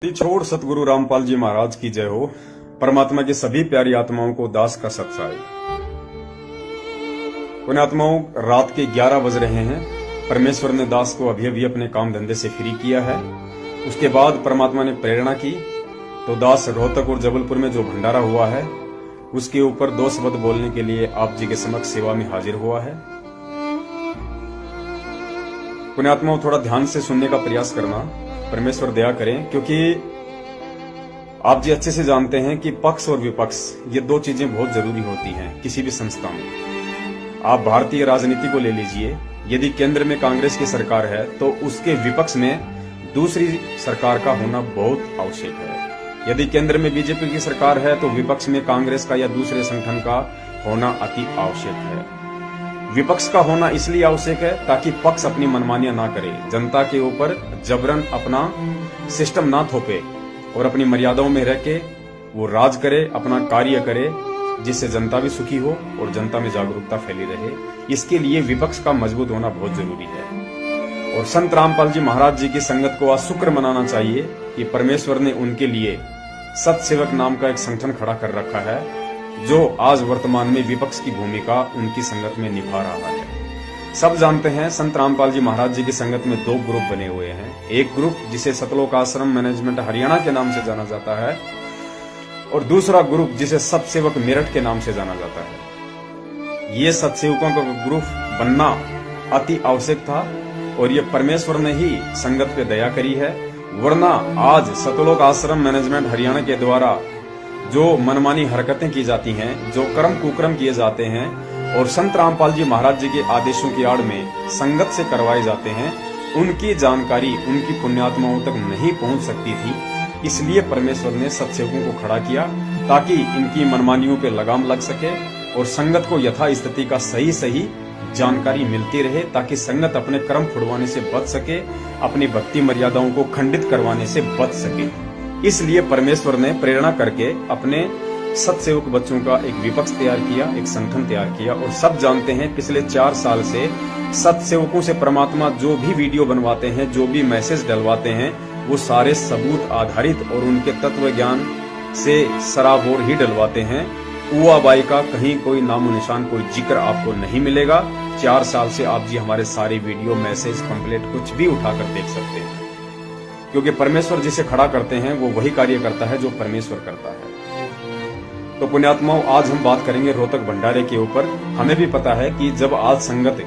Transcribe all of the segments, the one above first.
छोड़ सतगुरु रामपाल जी महाराज की जय हो। परमात्मा की सभी प्यारी आत्माओं को दास का सत्साई। पुण्यात्माओं, रात के 11 बज रहे हैं। परमेश्वर ने दास को अभी अभी अपने काम धंधे से फ्री किया है। उसके बाद परमात्मा ने प्रेरणा की तो दास रोहतक और जबलपुर में जो भंडारा हुआ है उसके ऊपर 2 शब्द बोलने के लिए आप जी के समक्ष सेवा में हाजिर हुआ है। पुण्यात्माओं, थोड़ा ध्यान से सुनने का प्रयास करना, परमेश्वर दया करें, क्योंकि आप जी अच्छे से जानते हैं कि पक्ष और विपक्ष ये 2 चीजें बहुत जरूरी होती हैं किसी भी संस्था में। आप भारतीय राजनीति को ले लीजिए, यदि केंद्र में कांग्रेस की सरकार है तो उसके विपक्ष में दूसरी सरकार का होना बहुत आवश्यक है। यदि केंद्र में बीजेपी की सरकार है तो विपक्ष में कांग्रेस का या दूसरे संगठन का होना अति आवश्यक है। विपक्ष का होना इसलिए आवश्यक है ताकि पक्ष अपनी मनमानियां ना करे, जनता के ऊपर जबरन अपना सिस्टम ना थोपे और अपनी मर्यादाओं में रह के वो राज करे, अपना कार्य करे, जिससे जनता भी सुखी हो और जनता में जागरूकता फैली रहे। इसके लिए विपक्ष का मजबूत होना बहुत जरूरी है। और संत रामपाल जी महाराज जी की संगत को आज शुक्र मनाना चाहिए कि परमेश्वर ने उनके लिए सतसेवक नाम का एक संगठन खड़ा कर रखा है, जो आज वर्तमान में विपक्ष की भूमिका उनकी संगत में निभा रहा है। सब जानते हैं संत रामपाल जी महाराज जी की संगत में 2 ग्रुप बने हुए हैं। एक ग्रुप जिसे सतलोक आश्रम मैनेजमेंट हरियाणा के नाम से जाना जाता है और दूसरा ग्रुप जिसे सतसेवक मेरठ के नाम से जाना जाता है। ये सतसेवकों का ग्रुप बनना अति आवश्यक था और ये परमेश्वर ने ही संगत पे दया करी है, वरना आज सतलोक आश्रम मैनेजमेंट हरियाणा के द्वारा जो मनमानी हरकतें की जाती हैं, जो कर्म कुकर्म किए जाते हैं और संत रामपाल जी महाराज जी के आदेशों की आड़ में संगत से करवाए जाते हैं, उनकी जानकारी उनकी पुण्यात्माओं तक नहीं पहुंच सकती थी। इसलिए परमेश्वर ने सतसेवकों को खड़ा किया ताकि इनकी मनमानियों पे लगाम लग सके और संगत को यथा स्थिति का सही जानकारी मिलती रहे, ताकि संगत अपने कर्म फुड़वाने से बच सके, अपनी भक्ति मर्यादाओं को खंडित करवाने से बच सके। इसलिए परमेश्वर ने प्रेरणा करके अपने सतसेवक बच्चों का एक विपक्ष तैयार किया, एक संगठन तैयार किया। और सब जानते हैं पिछले 4 साल से सतसेवकों से परमात्मा जो भी वीडियो बनवाते हैं, जो भी मैसेज डलवाते हैं, वो सारे सबूत आधारित और उनके तत्व ज्ञान से सराबोर ही डलवाते हैं। उआबाई का कहीं कोई नामो निशान, कोई जिक्र आपको नहीं मिलेगा। 4 साल से आप जी हमारे सारे वीडियो, मैसेज, पंपलेट कुछ भी उठाकर देख सकते हैं, क्योंकि परमेश्वर जिसे खड़ा करते हैं वो वही कार्य करता है जो परमेश्वर करता है। तो पुण्यात्माओं, आज हम बात करेंगे रोहतक भंडारे के ऊपर। हमें भी पता है कि जब आज संगत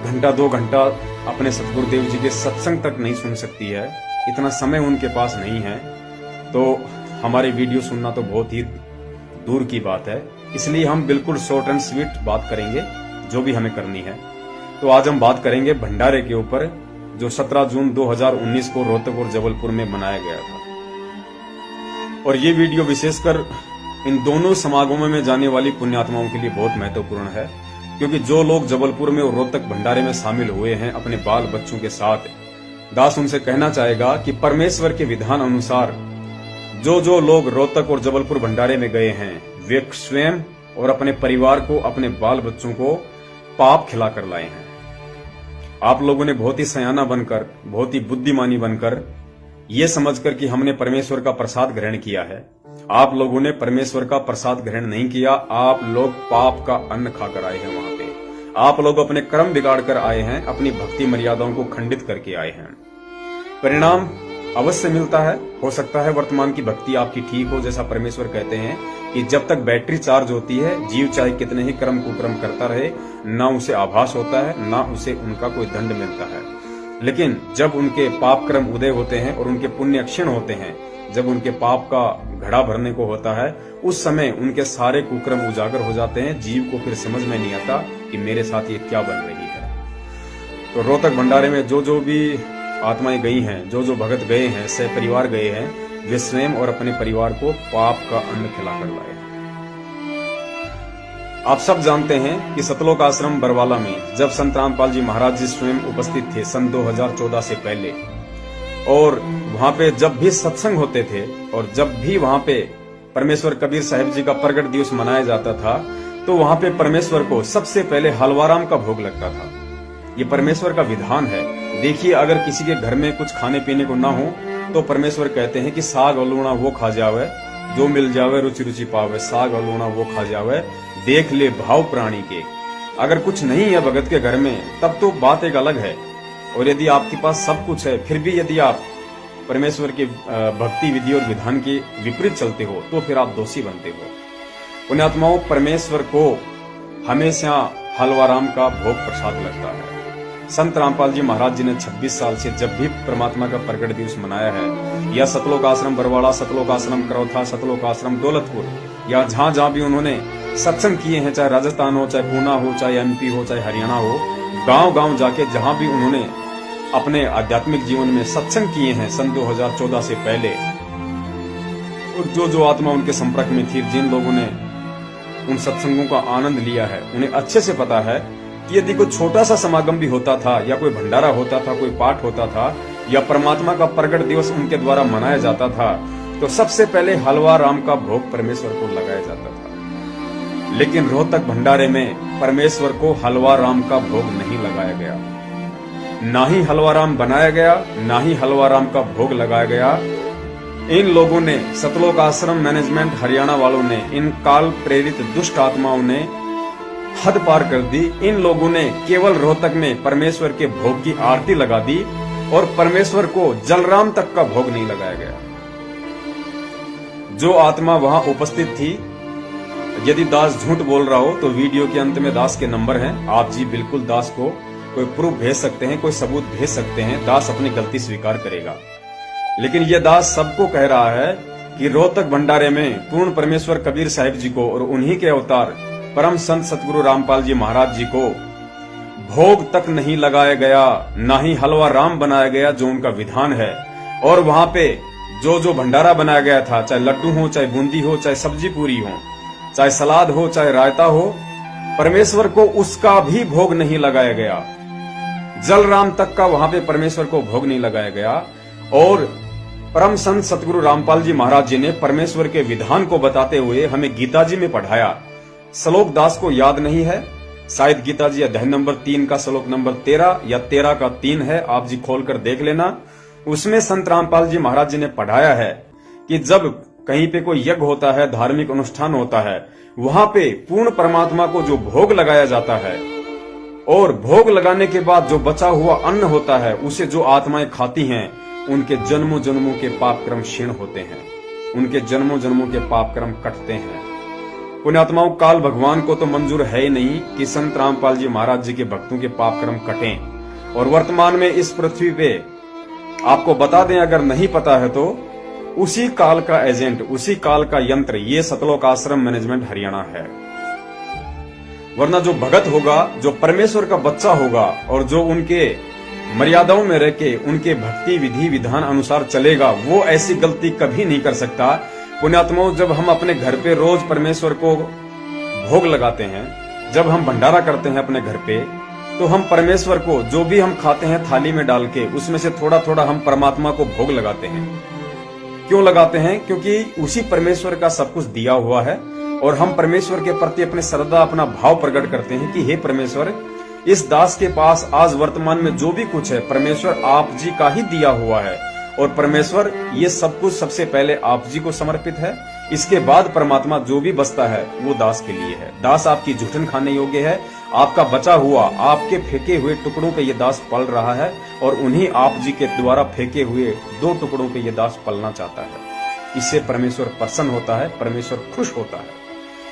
घंटा 2 घंटा अपने सतगुरुदेव जी के सत्संग तक नहीं सुन सकती है, इतना समय उनके पास नहीं है, तो हमारी वीडियो सुनना तो बहुत ही दूर की बात है। इसलिए हम बिल्कुल शॉर्ट एंड स्वीट बात करेंगे, जो भी हमें करनी है। तो आज हम बात करेंगे भंडारे के ऊपर, जो 17 जून 2019 को रोहतक और जबलपुर में मनाया गया था। और ये वीडियो विशेषकर इन दोनों समागमों में जाने वाली पुण्यात्माओं के लिए बहुत महत्वपूर्ण है, क्योंकि जो लोग जबलपुर में और रोहतक भंडारे में शामिल हुए हैं अपने बाल बच्चों के साथ, दास उनसे कहना चाहेगा कि परमेश्वर के विधान अनुसार जो लोग रोहतक और जबलपुर भंडारे में गए हैं, वे स्वयं और अपने परिवार को, अपने बाल बच्चों को पाप खिलाकर लाए हैं। आप लोगों ने बहुत ही सयाना बनकर, बहुत ही बुद्धिमानी बनकर, ये समझकर कि हमने परमेश्वर का प्रसाद ग्रहण किया है। आप लोगों ने परमेश्वर का प्रसाद ग्रहण नहीं किया, आप लोग पाप का अन्न खाकर आए हैं। वहां पे आप लोग अपने कर्म बिगाड़ कर आए हैं, अपनी भक्ति मर्यादाओं को खंडित करके आए हैं। परिणाम अवश्य मिलता है। हो सकता है वर्तमान की भक्ति आपकी ठीक हो, जैसा परमेश्वर कहते हैं कि जब तक बैटरी चार्ज होती है, जीव चाहे कितने ही कर्म कुकर्म करता रहे, ना उसे आभास होता है, ना उसे उनका कोई दंड मिलता है। लेकिन जब उनके पाप कर्म उदय होते हैं और उनके पुण्य क्षीण होते हैं, जब उनके पाप का घड़ा भरने को होता है, उस समय उनके सारे कुकर्म उजागर हो जाते हैं। जीव को फिर समझ में नहीं आता कि मेरे साथ ये क्या बन रही है। तो रोहतक भंडारे में जो भी आत्माएं गई हैं, जो भगत गए हैं, सह परिवार गए हैं, वे स्वयं और अपने परिवार को पाप का अन्न खिलाकर लाए हैं। आप सब जानते हैं कि सतलोक आश्रम बरवाला में जब संत रामपाल जी महाराज जी स्वयं उपस्थित थे सन 2014 से पहले, और वहां पे जब भी सत्संग होते थे और जब भी वहां पे परमेश्वर कबीर साहिब जी का प्रगट दिवस मनाया जाता था, तो वहां पे परमेश्वर को सबसे पहले हलवाराम का भोग लगता था। ये परमेश्वर का विधान है। देखिए, अगर किसी के घर में कुछ खाने पीने को ना हो तो परमेश्वर कहते हैं कि साग और लूणा वो खा जावे जो मिल जावे रुचि रुचि पावे। साग और लूणा वो खा जावे देख ले भाव प्राणी के। अगर कुछ नहीं है भगत के घर में तब तो बात एक अलग है, और यदि आपके पास सब कुछ है फिर भी यदि आप परमेश्वर के भक्ति विधि और विधान के विपरीत चलते हो तो फिर आप दोषी बनते हो। पुण्यात्माओं, परमेश्वर को हमेशा हलवाराम का भोग प्रसाद लगता है। संत रामपाल जी महाराज जी ने 26 साल से जब भी परमात्मा का प्रकट दिवस मनाया है, या सतलोक आश्रम बरवाड़ा, सतलोक आश्रम करौथा, सतलोक आश्रम दौलतपुर, या जहां जहां भी उन्होंने सत्संग किए हैं, चाहे राजस्थान हो, चाहे पूना हो, चाहे MP हो, चाहे हरियाणा हो, गांव गांव जाके जहां भी उन्होंने अपने आध्यात्मिक जीवन में सत्संग किए हैं सन 2014 से पहले, और जो आत्मा उनके संपर्क में थी, जिन लोगों ने उन सत्संगों का आनंद लिया है, उन्हें अच्छे से पता है कि यदि कोई छोटा सा समागम भी होता था, या कोई भंडारा होता था, कोई पाठ होता था, या परमात्मा का प्रकट दिवस उनके द्वारा मनाया जाता था, तो सबसे पहले हलवा राम का भोग परमेश्वर को लगाया जाता था। लेकिन रोहतक भंडारे में परमेश्वर को हलवा राम का भोग नहीं लगाया गया, ना ही हलवा राम बनाया गया, ना ही हलवा राम का भोग लगाया गया। इन लोगों ने, सतलोक आश्रम मैनेजमेंट हरियाणा वालों ने, इन काल प्रेरित दुष्ट आत्माओं ने हद पार कर दी। इन लोगों ने केवल रोहतक में परमेश्वर के भोग की आरती लगा दी, और परमेश्वर को जलराम तक का भोग नहीं लगाया गया। जो आत्मा वहां उपस्थित थी, यदि दास झूठ बोल रहा हो तो वीडियो के अंत में दास के नंबर हैं, आप जी बिल्कुल दास को कोई प्रूफ भेज सकते हैं, कोई सबूत भेज सकते हैं, दास अपनी गलती स्वीकार करेगा। लेकिन यह दास सबको कह रहा है कि रोहतक भंडारे में पूर्ण परमेश्वर कबीर साहिब जी को और उन्हीं के अवतार परम संत सतगुरु रामपाल जी महाराज जी को भोग तक नहीं लगाया गया, ना ही हलवा राम बनाया गया जो उनका विधान है। और वहां पे जो भंडारा बनाया गया था, चाहे लड्डू हो, चाहे बूंदी हो, चाहे सब्जी पूरी हो, चाहे सलाद हो, चाहे रायता हो, परमेश्वर को उसका भी भोग नहीं लगाया गया। जलराम तक का वहां पे परमेश्वर को भोग नहीं लगाया गया। और परम संत सतगुरु रामपाल जी महाराज जी ने परमेश्वर के विधान को बताते हुए हमें गीता जी में पढ़ाया। श्लोक दास को याद नहीं है, शायद गीता जी अध्याय नंबर 3 का श्लोक नंबर 13 या 13 का 3 है, आप जी खोलकर देख लेना। उसमें संत रामपाल जी महाराज जी ने पढ़ाया है कि जब कहीं पे कोई यज्ञ होता है, धार्मिक अनुष्ठान होता है, वहां पे पूर्ण परमात्मा को जो भोग लगाया जाता है, और भोग लगाने के बाद जो बचा हुआ अन्न होता है उसे जो आत्माएं खाती हैं, उनके जन्मों जन्मों के पाप कर्म क्षीण होते हैं, उनके जन्मों जन्मों के पाप कर्म कटते हैं। पुण्यात्माओं, काल भगवान को तो मंजूर है ही नहीं कि संत रामपाल जी महाराज जी के भक्तों के पाप कर्म कटें। और वर्तमान में इस पृथ्वी पे आपको बता दें, अगर नहीं पता है तो उसी काल का एजेंट, उसी काल का यंत्र ये सतलोक आश्रम मैनेजमेंट हरियाणा है। वरना जो भगत होगा, जो परमेश्वर का बच्चा होगा और जो उनके मर्यादाओं में रह के उनके भक्ति विधि विधान अनुसार चलेगा, वो ऐसी गलती कभी नहीं कर सकता। पुण्यात्माओं, जब हम अपने घर पे रोज परमेश्वर को भोग लगाते हैं, जब हम भंडारा करते हैं अपने घर पे, तो हम परमेश्वर को जो भी हम खाते हैं थाली में डाल के उसमें से थोड़ा थोड़ा हम परमात्मा को भोग लगाते हैं। क्यों लगाते हैं? क्योंकि उसी परमेश्वर का सब कुछ दिया हुआ है, और हम परमेश्वर के प्रति अपने श्रद्धा, अपना भाव प्रकट करते हैं कि हे परमेश्वर, इस दास के पास आज वर्तमान में जो भी कुछ है परमेश्वर आप जी का ही दिया हुआ है, और परमेश्वर ये सब कुछ सबसे पहले आप जी को समर्पित है। इसके बाद परमात्मा जो भी बचता है वो दास के लिए है। दास आपकी जूठन खाने योग्य है, आपका बचा हुआ, आपके फेंके हुए टुकड़ों पे ये दास पल रहा है, और उन्हीं आप जी के द्वारा फेंके हुए 2 टुकड़ों पे ये दास पलना चाहता है। इससे परमेश्वर प्रसन्न होता है, परमेश्वर खुश होता है।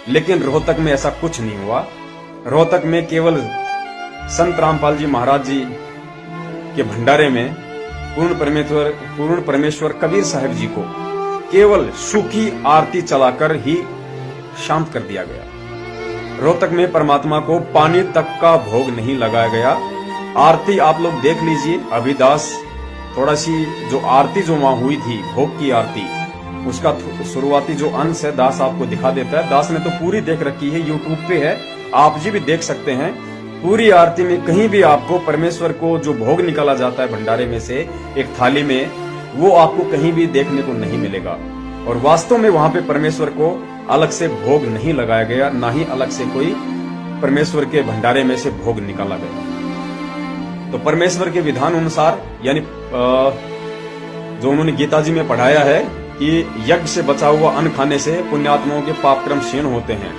लेकिन रोहतक में ऐसा कुछ नहीं हुआ। रोहतक में केवल संत रामपाल जी महाराज जी के भंडारे में पूर्ण परमेश्वर कबीर साहिब जी को केवल सूखी आरती चलाकर ही शांत कर दिया गया। रोहतक में परमात्मा को पानी तक का भोग नहीं लगाया गया। आरती आप लोग देख लीजिए, अभी दास थोड़ा सी जो आरती जो वहां हुई थी, भोग की आरती, उसका शुरुआती जो अंश है दास आपको दिखा देता है। दास ने तो पूरी देख रखी है, यूट्यूब पे है, आप जी भी देख सकते हैं। पूरी आरती में कहीं भी आपको परमेश्वर को जो भोग निकाला जाता है भंडारे में से एक थाली में, वो आपको कहीं भी देखने को नहीं मिलेगा। और वास्तव में वहां पे परमेश्वर को अलग से भोग नहीं लगाया गया, ना ही अलग से कोई परमेश्वर के भंडारे में से भोग निकाला गया। तो परमेश्वर के विधान अनुसार, यानी जो उन्होंने गीता जी में पढ़ाया है कि यज्ञ से बचा हुआ अन्न खाने से पुण्यात्माओं के पापक्रम क्षीण होते हैं।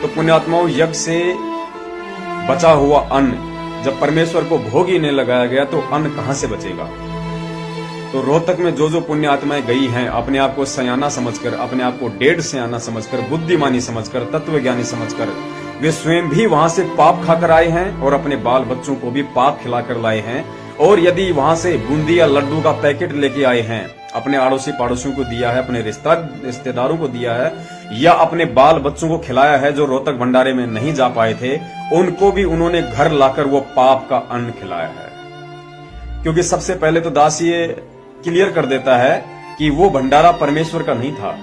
तो पुण्यात्माओं, यज्ञ से बचा हुआ अन्न जब परमेश्वर को भोग ही नहीं लगाया गया तो अन्न कहां से बचेगा। तो रोहतक में जो पुण्य आत्माएं गई हैं, अपने आप को सयाना समझकर, अपने आप को डेढ़ सयाना समझकर, बुद्धिमानी समझकर, तत्वज्ञानी समझकर, वे स्वयं भी वहां से पाप खाकर आए हैं और अपने बाल बच्चों को भी पाप खिलाकर लाए हैं। और यदि वहां से बूंदी या लड्डू का पैकेट लेके आए हैं, अपने आड़ोसी पड़ोसियों को दिया है, अपने रिश्तेदारों को दिया है, या अपने बाल बच्चों को खिलाया है जो रोहतक भंडारे में नहीं जा पाए थे, उनको भी उन्होंने घर लाकर वो पाप का अन्न खिलाया है। क्योंकि सबसे पहले तो दास ये क्लियर कर देता है कि वो भंडारा परमेश्वर का नहीं था।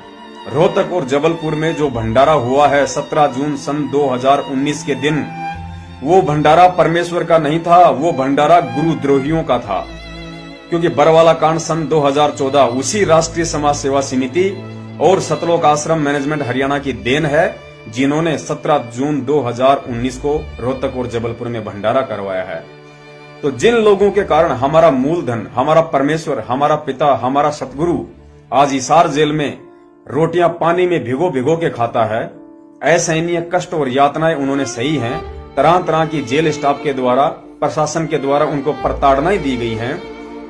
रोहतक और जबलपुर में जो भंडारा हुआ है 17 जून सन 2019 के दिन, वो भंडारा परमेश्वर का नहीं था, वो भंडारा गुरुद्रोहियों का था। क्योंकि बरवाला कांड सन 2014 उसी राष्ट्रीय समाज सेवा समिति और सतलोक आश्रम मैनेजमेंट हरियाणा की देन है, जिन्होंने 17 जून 2019 को रोहतक और जबलपुर में भंडारा करवाया है। तो जिन लोगों के कारण हमारा मूलधन, हमारा परमेश्वर, हमारा पिता, हमारा सतगुरु आज हिसार जेल में रोटियां पानी में भिगो भिगो के खाता है, असहनीय कष्ट और यातनाएं उन्होंने सही हैं। तरह तरह की जेल स्टाफ के द्वारा, प्रशासन के द्वारा उनको प्रताड़नाएं दी गई हैं।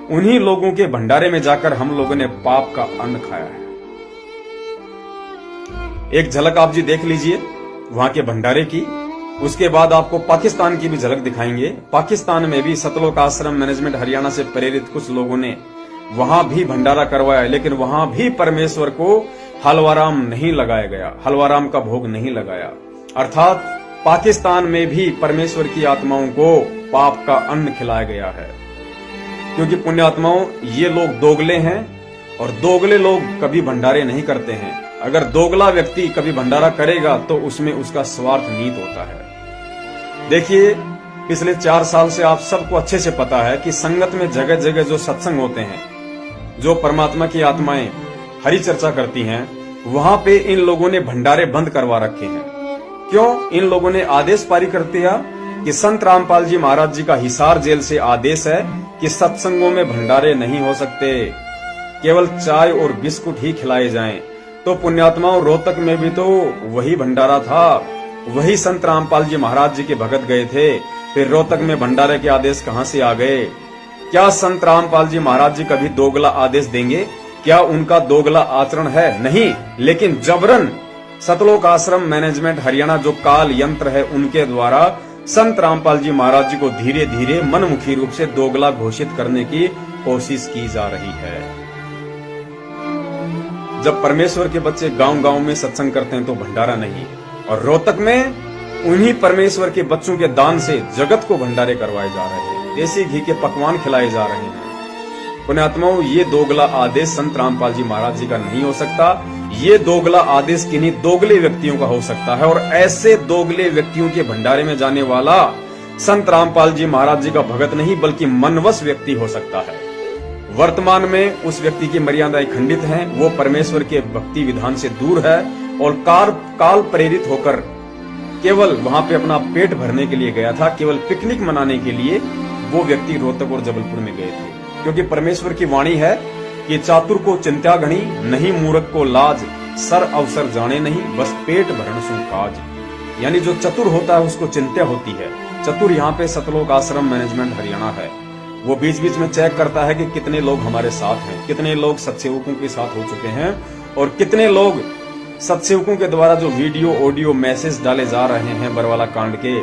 उन्हीं लोगों के भंडारे में जाकर हम लोगों ने पाप का अन्न खाया है। एक झलक आप जी देख लीजिए वहां के भंडारे की, उसके बाद आपको पाकिस्तान की भी झलक दिखाएंगे। पाकिस्तान में भी सतलोक आश्रम मैनेजमेंट हरियाणा से प्रेरित कुछ लोगों ने वहां भी भंडारा करवाया, लेकिन वहां भी परमेश्वर को हलवाराम नहीं लगाया गया, हलवाराम का भोग नहीं लगाया। अर्थात पाकिस्तान में भी परमेश्वर की आत्माओं को पाप का अन्न खिलाया गया है। क्योंकि पुण्यात्माओं, ये लोग दोगले हैं और दोगले लोग कभी भंडारे नहीं करते हैं। अगर दोगला व्यक्ति कभी भंडारा करेगा तो उसमें उसका स्वार्थ नीत होता है। देखिए, पिछले 4 साल से आप सबको अच्छे से पता है कि संगत में जगह जगह जो सत्संग होते हैं, जो परमात्मा की आत्माएं हरि चर्चा करती हैं, वहां पे इन लोगों ने भंडारे बंद करवा रखे हैं। क्यों? इन लोगों ने आदेश पारी कर दिया कि संत रामपाल जी महाराज जी का हिसार जेल से आदेश है कि सत्संगों में भंडारे नहीं हो सकते, केवल चाय और बिस्कुट ही खिलाए जाएं। तो पुण्यात्माओं, रोहतक में भी तो वही भंडारा था, वही संत रामपाल जी महाराज जी के भगत गए थे। फिर रोहतक में भंडारे के आदेश कहां से आ गए? क्या संत रामपाल जी महाराज जी कभी दोगला आदेश देंगे? क्या उनका दोगला आचरण है? नहीं। लेकिन जबरन सतलोक आश्रम मैनेजमेंट हरियाणा जो काल यंत्र है, उनके द्वारा संत रामपाल जी महाराज जी को धीरे धीरे मनमुखी रूप से दोगला घोषित करने की कोशिश की जा रही है। जब परमेश्वर के बच्चे गांव गांव में सत्संग करते हैं तो भंडारा नहीं, और रोहतक में उन्हीं परमेश्वर के बच्चों के दान से जगत को भंडारे करवाए जा रहे हैं, देसी घी के पकवान खिलाए जा रहे हैं। पुण्यात्माओं, ये दोगला आदेश संत रामपाल जी महाराज जी का नहीं हो सकता। ये दोगला आदेश किन्हीं दोगले व्यक्तियों का हो सकता है, और ऐसे दोगले व्यक्तियों के भंडारे में जाने वाला संत रामपाल जी महाराज जी का भगत नहीं बल्कि मनवश व्यक्ति हो सकता है। वर्तमान में उस व्यक्ति की मर्यादाएं खंडित हैं, वो परमेश्वर के भक्ति विधान से दूर है और काल प्रेरित होकर केवल वहां पे अपना पेट भरने के लिए गया था, केवल पिकनिक मनाने के लिए वो व्यक्ति रोहतक और जबलपुर में गए थे। क्योंकि परमेश्वर की वाणी है कि चातुर को चिंत्या गणी, नहीं मूर्ख को लाज, सर अवसर जाने नहीं, बस पेट भरण सु काज। यानी जो चतुर होता है उसको चिंत्या होती है। चतुर यहाँ पे सतलोक आश्रम मैनेजमेंट हरियाणा है, वो बीच बीच में चेक करता है कि कितने लोग हमारे साथ हैं, कितने लोग सत्सेवकों के साथ हो चुके हैं, और कितने लोग सत्सेवकों के द्वारा जो वीडियो ऑडियो मैसेज डाले जा रहे हैं बरवाला कांड के,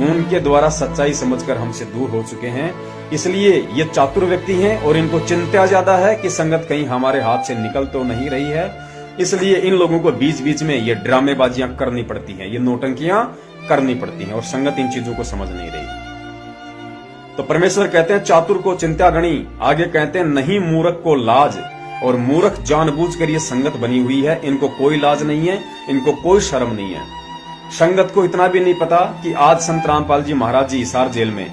उनके द्वारा सच्चाई समझकर हमसे दूर हो चुके हैं। इसलिए ये चातुर व्यक्ति हैं और इनको चिंता ज्यादा है कि संगत कहीं हमारे हाथ से निकल तो नहीं रही है। इसलिए इन लोगों को बीच बीच में ये ड्रामेबाजियां करनी पड़ती हैं, ये नौटंकियां करनी पड़ती हैं, और संगत इन चीजों को समझ नहीं रही। तो परमेश्वर कहते हैं चातुर को चिंत्या गणी, आगे कहते हैं नहीं मूर्ख को लाज। और मूर्ख जानबूझकर ये संगत बनी हुई है, इनको कोई लाज नहीं है, इनको कोई शर्म नहीं है। संगत को इतना भी नहीं पता कि आज संत रामपाल जी महाराज जी हिसार जेल में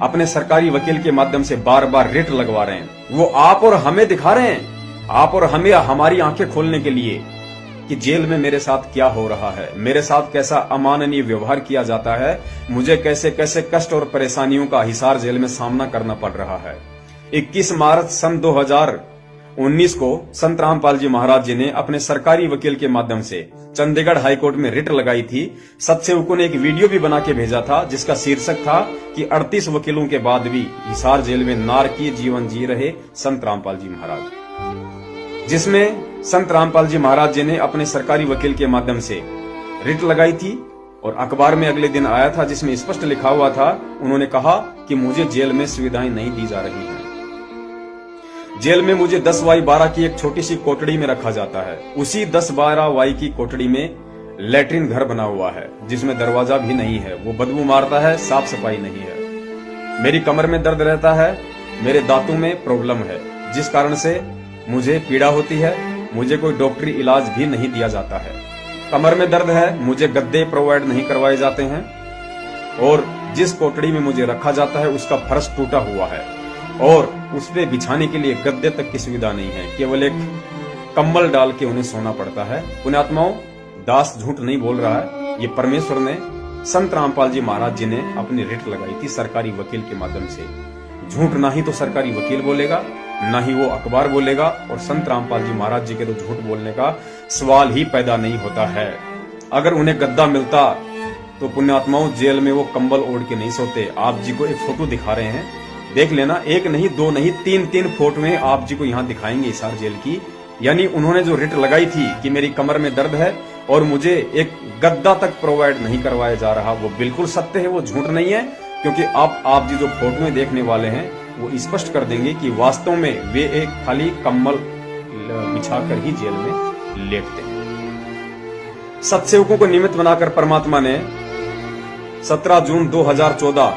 अपने सरकारी वकील के माध्यम से बार बार रिट लगवा रहे हैं। वो आप और हमें दिखा रहे हैं, आप और हमें, हमारी आंखें खोलने के लिए कि जेल में मेरे साथ क्या हो रहा है, मेरे साथ कैसा अमाननीय व्यवहार किया जाता है, मुझे कैसे कैसे कष्ट और परेशानियों का हिसार जेल में सामना करना पड़ रहा है। 21 मार्च सन 19 को संत रामपाल जी महाराज जी ने अपने सरकारी वकील के माध्यम से चंडीगढ़ हाईकोर्ट में रिट लगाई थी। सत्सेवकों ने एक वीडियो भी बना के भेजा था जिसका शीर्षक था कि 38 वकीलों के बाद भी हिसार जेल में नारकीय जीवन जी रहे संत रामपाल जी महाराज, जिसमें संत रामपाल जी महाराज जी ने अपने सरकारी वकील के माध्यम से रिट लगाई थी और अखबार में अगले दिन आया था जिसमें स्पष्ट लिखा हुआ था, उन्होंने कहा कि मुझे जेल में सुविधाएं नहीं दी जा रही हैं। जेल में मुझे 10x12 की एक छोटी सी कोठड़ी में रखा जाता है। उसी 10-12 की कोठड़ी में लैट्रिन घर बना हुआ है जिसमें दरवाजा भी नहीं है, वो बदबू मारता है, साफ सफाई नहीं है। मेरी कमर में दर्द रहता है, मेरे दांतों में प्रॉब्लम है जिस कारण से मुझे पीड़ा होती है, मुझे कोई डॉक्टरी इलाज भी नहीं दिया जाता है। कमर में दर्द है, मुझे गद्दे प्रोवाइड नहीं करवाए जाते हैं और जिस कोठड़ी में मुझे रखा जाता है उसका फर्श टूटा हुआ है और उस पे बिछाने के लिए गद्दे तक की सुविधा नहीं है, केवल एक कंबल डाल के उन्हें सोना पड़ता है। पुण्यात्माओं, दास झूठ नहीं बोल रहा है, ये परमेश्वर ने संत रामपाल जी महाराज जी ने अपनी रिट लगाई थी सरकारी वकील के माध्यम से। झूठ ना ही तो सरकारी वकील बोलेगा, ना ही वो अखबार बोलेगा और संत रामपाल जी महाराज जी के तो झूठ बोलने का सवाल ही पैदा नहीं होता है। अगर उन्हें गद्दा मिलता तो पुण्यात्माओं जेल में वो कंबल ओढ़ के नहीं सोते। आप जी को एक फोटो दिखा रहे हैं, देख लेना, एक नहीं, दो नहीं, तीन फोटोएं आप जी को यहाँ दिखाएंगे हिसार जेल की। यानी उन्होंने जो रिट लगाई थी कि मेरी कमर में दर्द है और मुझे एक गद्दा तक प्रोवाइड नहीं करवाया जा रहा, वो बिल्कुल सत्य है, वो झूठ नहीं है। क्योंकि आप जी जो फोटोएं देखने वाले हैं वो स्पष्ट कर देंगे कि वास्तव में वे एक खाली कंबल बिछाकर ही जेल में लेटते हैं। सत्सेवकों को निमित्त बनाकर परमात्मा ने 17 जून 2014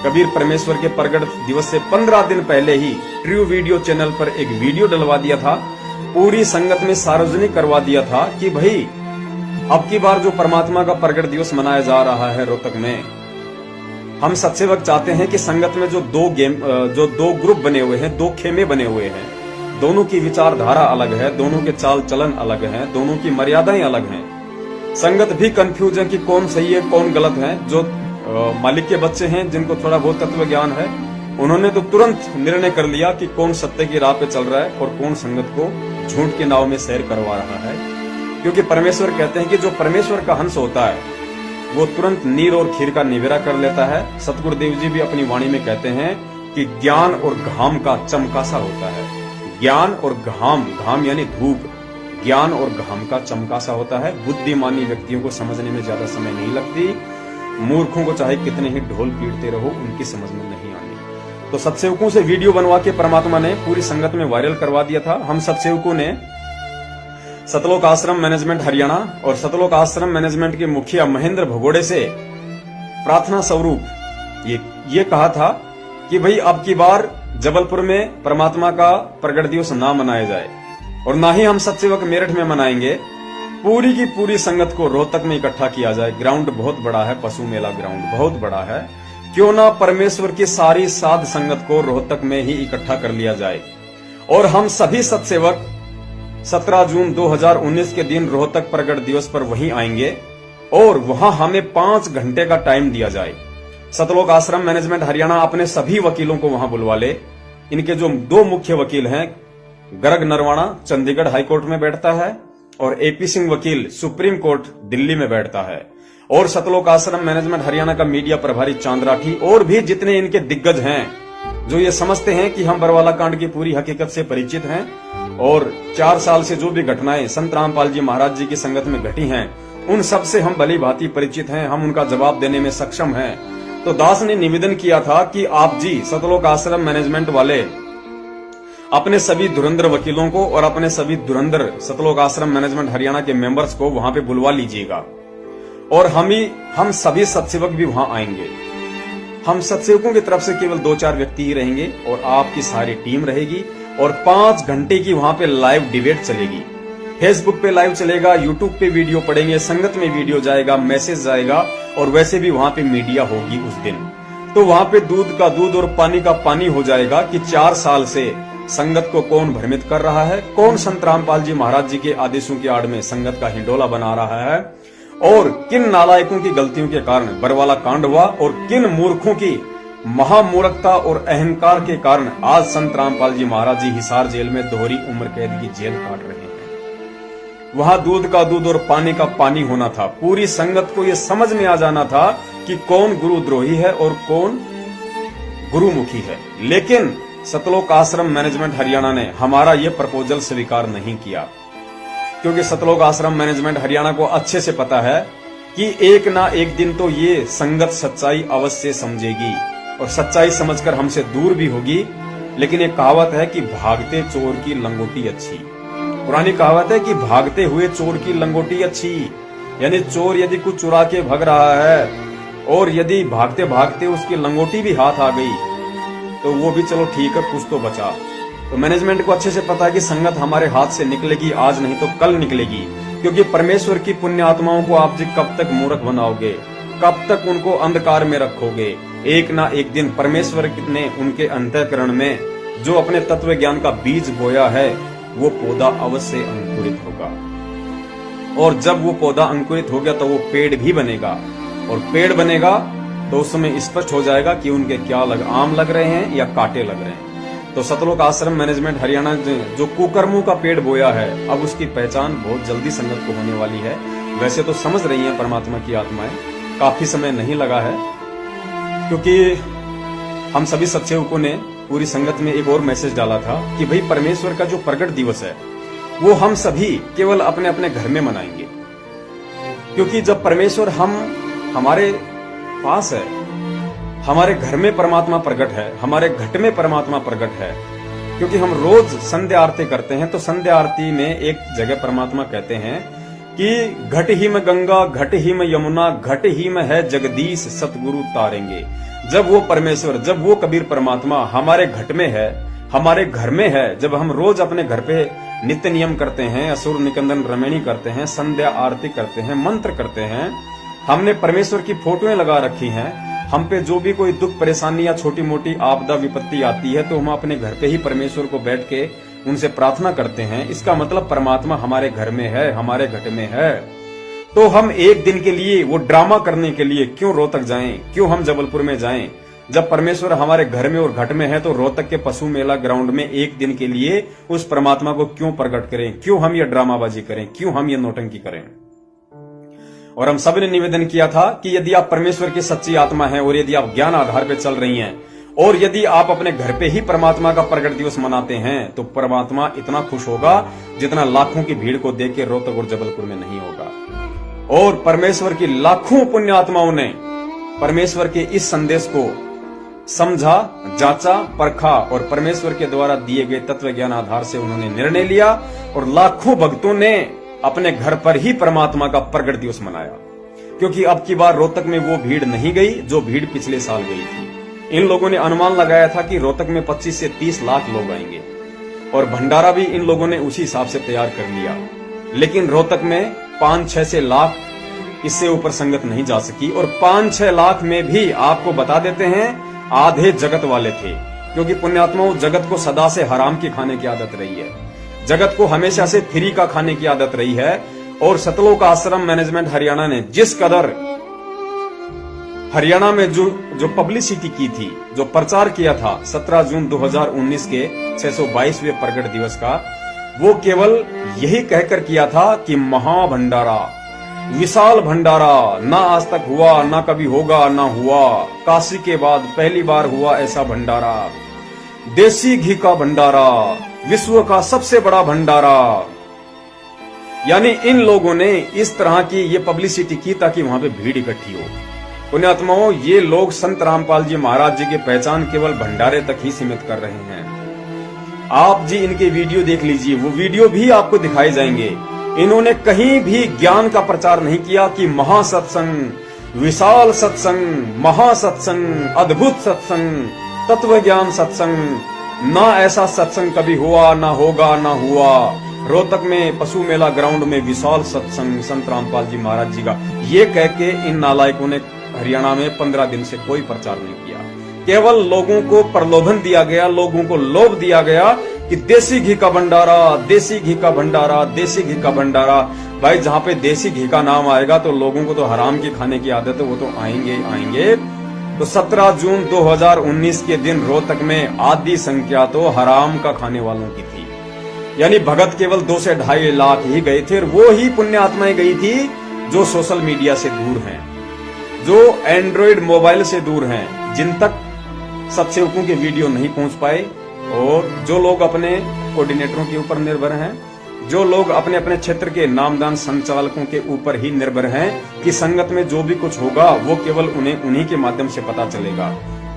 कबीर परमेश्वर के प्रगट दिवस से 15 दिन पहले ही ट्रू वीडियो चैनल पर एक वीडियो डलवा दिया था, पूरी संगत में सार्वजनिक करवा दिया था कि भाई अब की बार जो परमात्मा का प्रगट दिवस मनाया जा रहा है रोहतक में, हम सत्सेवक चाहते हैं कि संगत में जो दो ग्रुप बने हुए हैं, दो खेमे बने हुए हैं, दोनों की विचारधारा अलग है, दोनों के चाल चलन अलग हैं, दोनों की मर्यादाएं अलग हैं। संगत भी कंफ्यूज है कि कौन सही है कौन गलत है। जो मालिक के बच्चे हैं जिनको थोड़ा बहुत तत्व ज्ञान है, उन्होंने तो तुरंत निर्णय कर लिया कि कौन सत्य की राह पे चल रहा है और कौन संगत को झूठ के नाव में सैर करवा रहा है। क्योंकि परमेश्वर कहते हैं कि जो परमेश्वर का हंस होता है वो तुरंत नीर और खीर का निवेरा कर लेता है। सतगुरुदेव जी भी अपनी वाणी में कहते हैं कि ज्ञान और घाम का चमकासा होता है। ज्ञान और घाम यानी धूप, ज्ञान और घाम का चमकासा होता है। बुद्धिमानी व्यक्तियों को समझने में ज्यादा समय नहीं लगती, मूर्खों को चाहे कितने ही ढोल पीटते रहो उनकी समझ में नहीं आनी। तो सत्सेवकों से वीडियो बनवा के परमात्मा ने पूरी संगत में वायरल करवा दिया था। हम सत्सेवकों ने सतलोक आश्रम मैनेजमेंट हरियाणा और सतलोक आश्रम मैनेजमेंट के मुखिया महेंद्र भगोड़े से प्रार्थना स्वरूप ये कहा था कि भाई अब की बार जबलपुर में परमात्मा का प्रगट दिवस ना मनाया जाए और ना ही हम सत्सेवक मेरठ में मनाएंगे। पूरी की पूरी संगत को रोहतक में इकट्ठा किया जाए। ग्राउंड बहुत बड़ा है, पशु मेला ग्राउंड बहुत बड़ा है, क्यों ना परमेश्वर की सारी साध संगत को रोहतक में ही इकट्ठा कर लिया जाए और हम सभी सत्सेवक 17 जून 2019 के दिन रोहतक प्रगट दिवस पर वहीं आएंगे और वहां हमें 5 घंटे का टाइम दिया जाए। सतलोक आश्रम मैनेजमेंट हरियाणा अपने सभी वकीलों को वहां बुलवा ले। इनके जो 2 मुख्य वकील हैं, गर्ग नरवाणा चंडीगढ़ हाईकोर्ट में बैठता है और एपी सिंह वकील सुप्रीम कोर्ट दिल्ली में बैठता है, और सतलोक आश्रम मैनेजमेंट हरियाणा का मीडिया प्रभारी चांद राठी और भी जितने इनके दिग्गज हैं जो ये समझते हैं कि हम बरवाला कांड की पूरी हकीकत से परिचित हैं और 4 साल से जो भी घटनाएं संत रामपाल जी महाराज जी की संगत में घटी हैं उन सब से हम भली भांति परिचित हैं, हम उनका जवाब देने में सक्षम हैं। तो दास ने निवेदन किया था कि आप जी सतलोक आश्रम मैनेजमेंट वाले अपने सभी धुरंधर वकीलों को और अपने सभी धुरंधर सतलोक आश्रम मैनेजमेंट हरियाणा के मेंबर्स को वहां पे बुलवा लीजिएगा और हम सभी सत्सेवक भी वहां आएंगे। हम सत्सेवकों की तरफ से केवल 2-4 व्यक्ति ही रहेंगे और आपकी सारी टीम रहेगी और 5 घंटे की वहां पे लाइव डिबेट चलेगी। फेसबुक पे लाइव चलेगा, यूट्यूब पे वीडियो पड़ेंगे, संगत में वीडियो जाएगा, मैसेज जाएगा और वैसे भी वहां पे मीडिया होगी उस दिन। तो वहां पे दूध का दूध और पानी का पानी हो जाएगा कि 4 साल से संगत को कौन भ्रमित कर रहा है, कौन संत रामपाल जी महाराज जी के आदेशों की आड़ में संगत का हिंडोला बना रहा है और किन नालायकों की गलतियों के कारण बरवाला कांड हुआ और किन मूर्खों की महामूर्खता और अहंकार के कारण आज संत रामपाल जी महाराज जी हिसार जेल में दोहरी उम्र कैद की जेल काट रहे हैं। वहां दूध का दूध और पानी का पानी होना था। पूरी संगत को यह समझ में आ जाना था कि कौन गुरुद्रोही है और कौन गुरुमुखी है। लेकिन सतलोक आश्रम मैनेजमेंट हरियाणा ने हमारा यह प्रपोजल स्वीकार नहीं किया, क्योंकि सतलोक आश्रम मैनेजमेंट हरियाणा को अच्छे से पता है कि एक ना एक दिन तो ये संगत सच्चाई अवश्य समझेगी और सच्चाई समझकर हमसे दूर भी होगी। लेकिन एक कहावत है कि भागते चोर की लंगोटी अच्छी। पुरानी कहावत है कि भागते हुए चोर की लंगोटी अच्छी, यानी चोर यदि कुछ चुरा के भाग रहा है और यदि भागते भागते उसकी लंगोटी भी हाथ आ गई तो वो भी चलो ठीक है, कुछ तो बचा। तो मैनेजमेंट को अच्छे से पता है कि संगत हमारे हाथ से निकलेगी, आज नहीं तो कल निकलेगी, क्योंकि परमेश्वर की पुण्य आत्माओं को आप जी कब तक मूर्ख बनाओगे, कब तक उनको अंधकार में रखोगे। एक ना एक दिन परमेश्वर ने उनके अंतःकरण में जो अपने तत्व ज्ञान का बीज बोया है वो पौधा अवश्य अंकुरित होगा, और जब वो पौधा अंकुरित हो गया तो वो पेड़ भी बनेगा, और पेड़ बनेगा तो उस समय स्पष्ट हो जाएगा कि उनके क्या आम लग रहे हैं या कांटे लग रहे हैं। तो सतलोक आश्रम मैनेजमेंट हरियाणा जो कुकर्मों का पेड़ बोया है, अब उसकी पहचान बहुत जल्दी संगत को होने वाली है। वैसे तो समझ रही है परमात्मा की आत्माएं, काफी समय नहीं लगा है, क्योंकि हम सभी सत्सेवकों ने पूरी संगत में एक और मैसेज डाला था कि भाई परमेश्वर का जो प्रगट दिवस है वो हम सभी केवल अपने अपने घर में मनाएंगे, क्योंकि जब परमेश्वर हमारे पास है, हमारे घर में परमात्मा प्रकट है, हमारे घट में परमात्मा प्रकट है। क्योंकि हम रोज संध्या आरती करते हैं तो संध्या आरती में एक जगह परमात्मा कहते हैं कि घट ही में गंगा, घट ही में यमुना, घट ही में है जगदीश, सतगुरु तारेंगे। जब वो परमेश्वर, जब वो कबीर परमात्मा हमारे घट में है, हमारे घर में है, जब हम रोज अपने घर पे नित्य नियम करते हैं, असुर निकंदन रमेणी करते हैं, संध्या आरती करते हैं, मंत्र करते हैं, हमने परमेश्वर की फोटोएं लगा रखी हैं, हम पे जो भी कोई दुख परेशानी या छोटी मोटी आपदा विपत्ति आती है तो हम अपने घर पे ही परमेश्वर को बैठ के उनसे प्रार्थना करते हैं। इसका मतलब परमात्मा हमारे घर में है, हमारे घट में है। तो हम एक दिन के लिए वो ड्रामा करने के लिए क्यों रोहतक जाएं, क्यों हम जबलपुर में जाएं, जब परमेश्वर हमारे घर में और घट में है। तो रोहतक के पशु मेला ग्राउंड में एक दिन के लिए उस परमात्मा को क्यों प्रकट करें, क्यों हम ये ड्रामाबाजी करें, क्यों हम ये नौटंकी करें। और हम सब ने निवेदन किया था कि यदि आप परमेश्वर की सच्ची आत्मा हैं और यदि आप ज्ञान आधार पर चल रही हैं और यदि आप अपने घर पे ही परमात्मा का प्रकट दिवस मनाते हैं तो परमात्मा इतना खुश होगा जितना लाखों की भीड़ को देख के रोहतक और जबलपुर में नहीं होगा। और परमेश्वर की लाखों पुण्य आत्माओं ने परमेश्वर के इस संदेश को समझा, जांचा, परखा और परमेश्वर के द्वारा दिए गए तत्व ज्ञान आधार से उन्होंने निर्णय लिया और लाखों भक्तों ने अपने घर पर ही परमात्मा का प्रगट दिवस मनाया। क्योंकि अब की बार रोहतक में वो भीड़ नहीं गई जो भीड़ पिछले साल गई थी। इन लोगों ने अनुमान लगाया था कि रोहतक में 25 से 30 लाख लोग आएंगे और भंडारा भी इन लोगों ने उसी हिसाब से तैयार कर लिया। लेकिन रोहतक में 5-6 से लाख, इससे ऊपर संगत नहीं जा सकी। और 5-6 लाख में भी आपको बता देते हैं आधे जगत वाले थे, क्योंकि पुण्यात्माओं जगत को सदा से हराम की खाने की आदत रही है, जगत को हमेशा से फ्री का खाने की आदत रही है। और सतलोक आश्रम मैनेजमेंट हरियाणा ने जिस कदर हरियाणा में जो पब्लिसिटी की थी, जो प्रचार किया था 17 जून 2019 के 622वें प्रगट दिवस का, वो केवल यही कहकर किया था कि महाभंडारा, विशाल भंडारा, ना आज तक हुआ, ना कभी होगा, ना हुआ, काशी के बाद पहली बार हुआ ऐसा भंडारा, देसी घी का भंडारा, विश्व का सबसे बड़ा भंडारा। यानी इन लोगों ने इस तरह की ये पब्लिसिटी की ताकि वहां पे भीड़ इकट्ठी हो। पुण्यात्माओं, ये लोग संत रामपाल जी महाराज जी की पहचान केवल भंडारे तक ही सीमित कर रहे हैं। आप जी इनके वीडियो देख लीजिए, वो वीडियो भी आपको दिखाए जाएंगे। इन्होंने कहीं भी ज्ञान का प्रचार नहीं किया कि महासत्संग, विशाल सत्संग, महासत्संग, अद्भुत सत्संग, तत्व ज्ञान सत्संग, ना ऐसा सत्संग कभी हुआ, ना होगा, ना हुआ। रोहतक में पशु मेला ग्राउंड में विशाल सत्संग संत रामपाल जी महाराज जी का, ये कह के इन नालायकों ने हरियाणा में 15 दिन से कोई प्रचार नहीं किया। केवल लोगों को प्रलोभन दिया गया, लोगों को लोभ दिया गया कि देसी घी का भंडारा, देसी घी का भंडारा, देसी घी का भंडारा। भाई जहां पे देसी घी का नाम आएगा तो लोगों को तो हराम की खाने की आदत है, वो तो आएंगे आएंगे। तो 17 जून 2019 के दिन रोहतक में आधी संख्या तो हराम का खाने वालों की थी। यानी भगत केवल 2 से 2.5 लाख ही गए थे, और वो ही पुण्य आत्माएं गई थी जो सोशल मीडिया से दूर हैं, जो एंड्रॉइड मोबाइल से दूर हैं, जिन तक सत्सेवकों के वीडियो नहीं पहुंच पाए, और जो लोग अपने कोऑर्डिनेटरों के ऊपर निर्भर हैं, जो लोग अपने अपने क्षेत्र के नामदान संचालकों के ऊपर ही निर्भर हैं कि संगत में जो भी कुछ होगा वो केवल उन्हीं के माध्यम से पता चलेगा।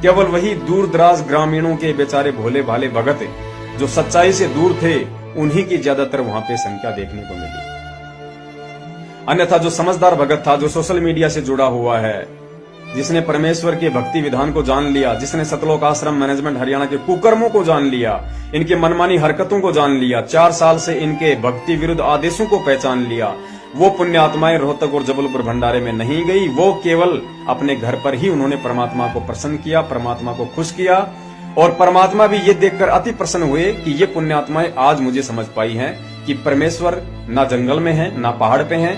केवल वही दूर दराज ग्रामीणों के बेचारे भोले भाले भगत जो सच्चाई से दूर थे, उन्हीं की ज्यादातर वहां पे संख्या देखने को मिली। अन्यथा जो समझदार भगत था, जो सोशल मीडिया से जुड़ा हुआ है, जिसने परमेश्वर के भक्ति विधान को जान लिया, जिसने सतलोक आश्रम मैनेजमेंट हरियाणा के कुकर्मों को जान लिया, इनके मनमानी हरकतों को जान लिया, 4 साल से इनके भक्ति विरुद्ध आदेशों को पहचान लिया, वो पुण्य आत्माएं रोहतक और जबलपुर भंडारे में नहीं गई। वो केवल अपने घर पर ही उन्होंने परमात्मा को प्रसन्न किया, परमात्मा को खुश किया, और परमात्मा भी ये देखकर अति प्रसन्न हुए कि ये पुण्य आत्माएं आज मुझे समझ पाई हैं कि परमेश्वर ना जंगल में है, ना पहाड़ पे है,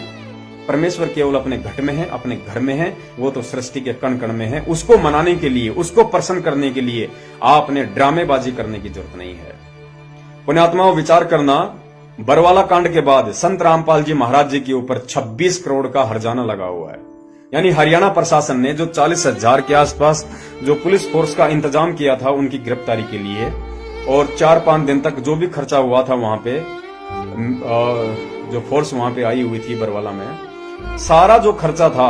परमेश्वर केवल अपने घट में है, अपने घर में है, वो तो सृष्टि के कण कण में है। उसको मनाने के लिए, उसको प्रसन्न करने के लिए आपने ड्रामेबाजी करने की जरूरत नहीं है। पुण्यात्माओं, विचार करना, बरवाला कांड के बाद संत रामपाल जी महाराज जी के ऊपर 26 करोड़ का हर्जाना लगा हुआ है। यानी हरियाणा प्रशासन ने जो 40,000 के आसपास जो पुलिस फोर्स का इंतजाम किया था उनकी गिरफ्तारी के लिए, और 4-5 दिन तक जो भी खर्चा हुआ था वहां पे, जो फोर्स वहां पे आई हुई थी बरवाला में, सारा जो खर्चा था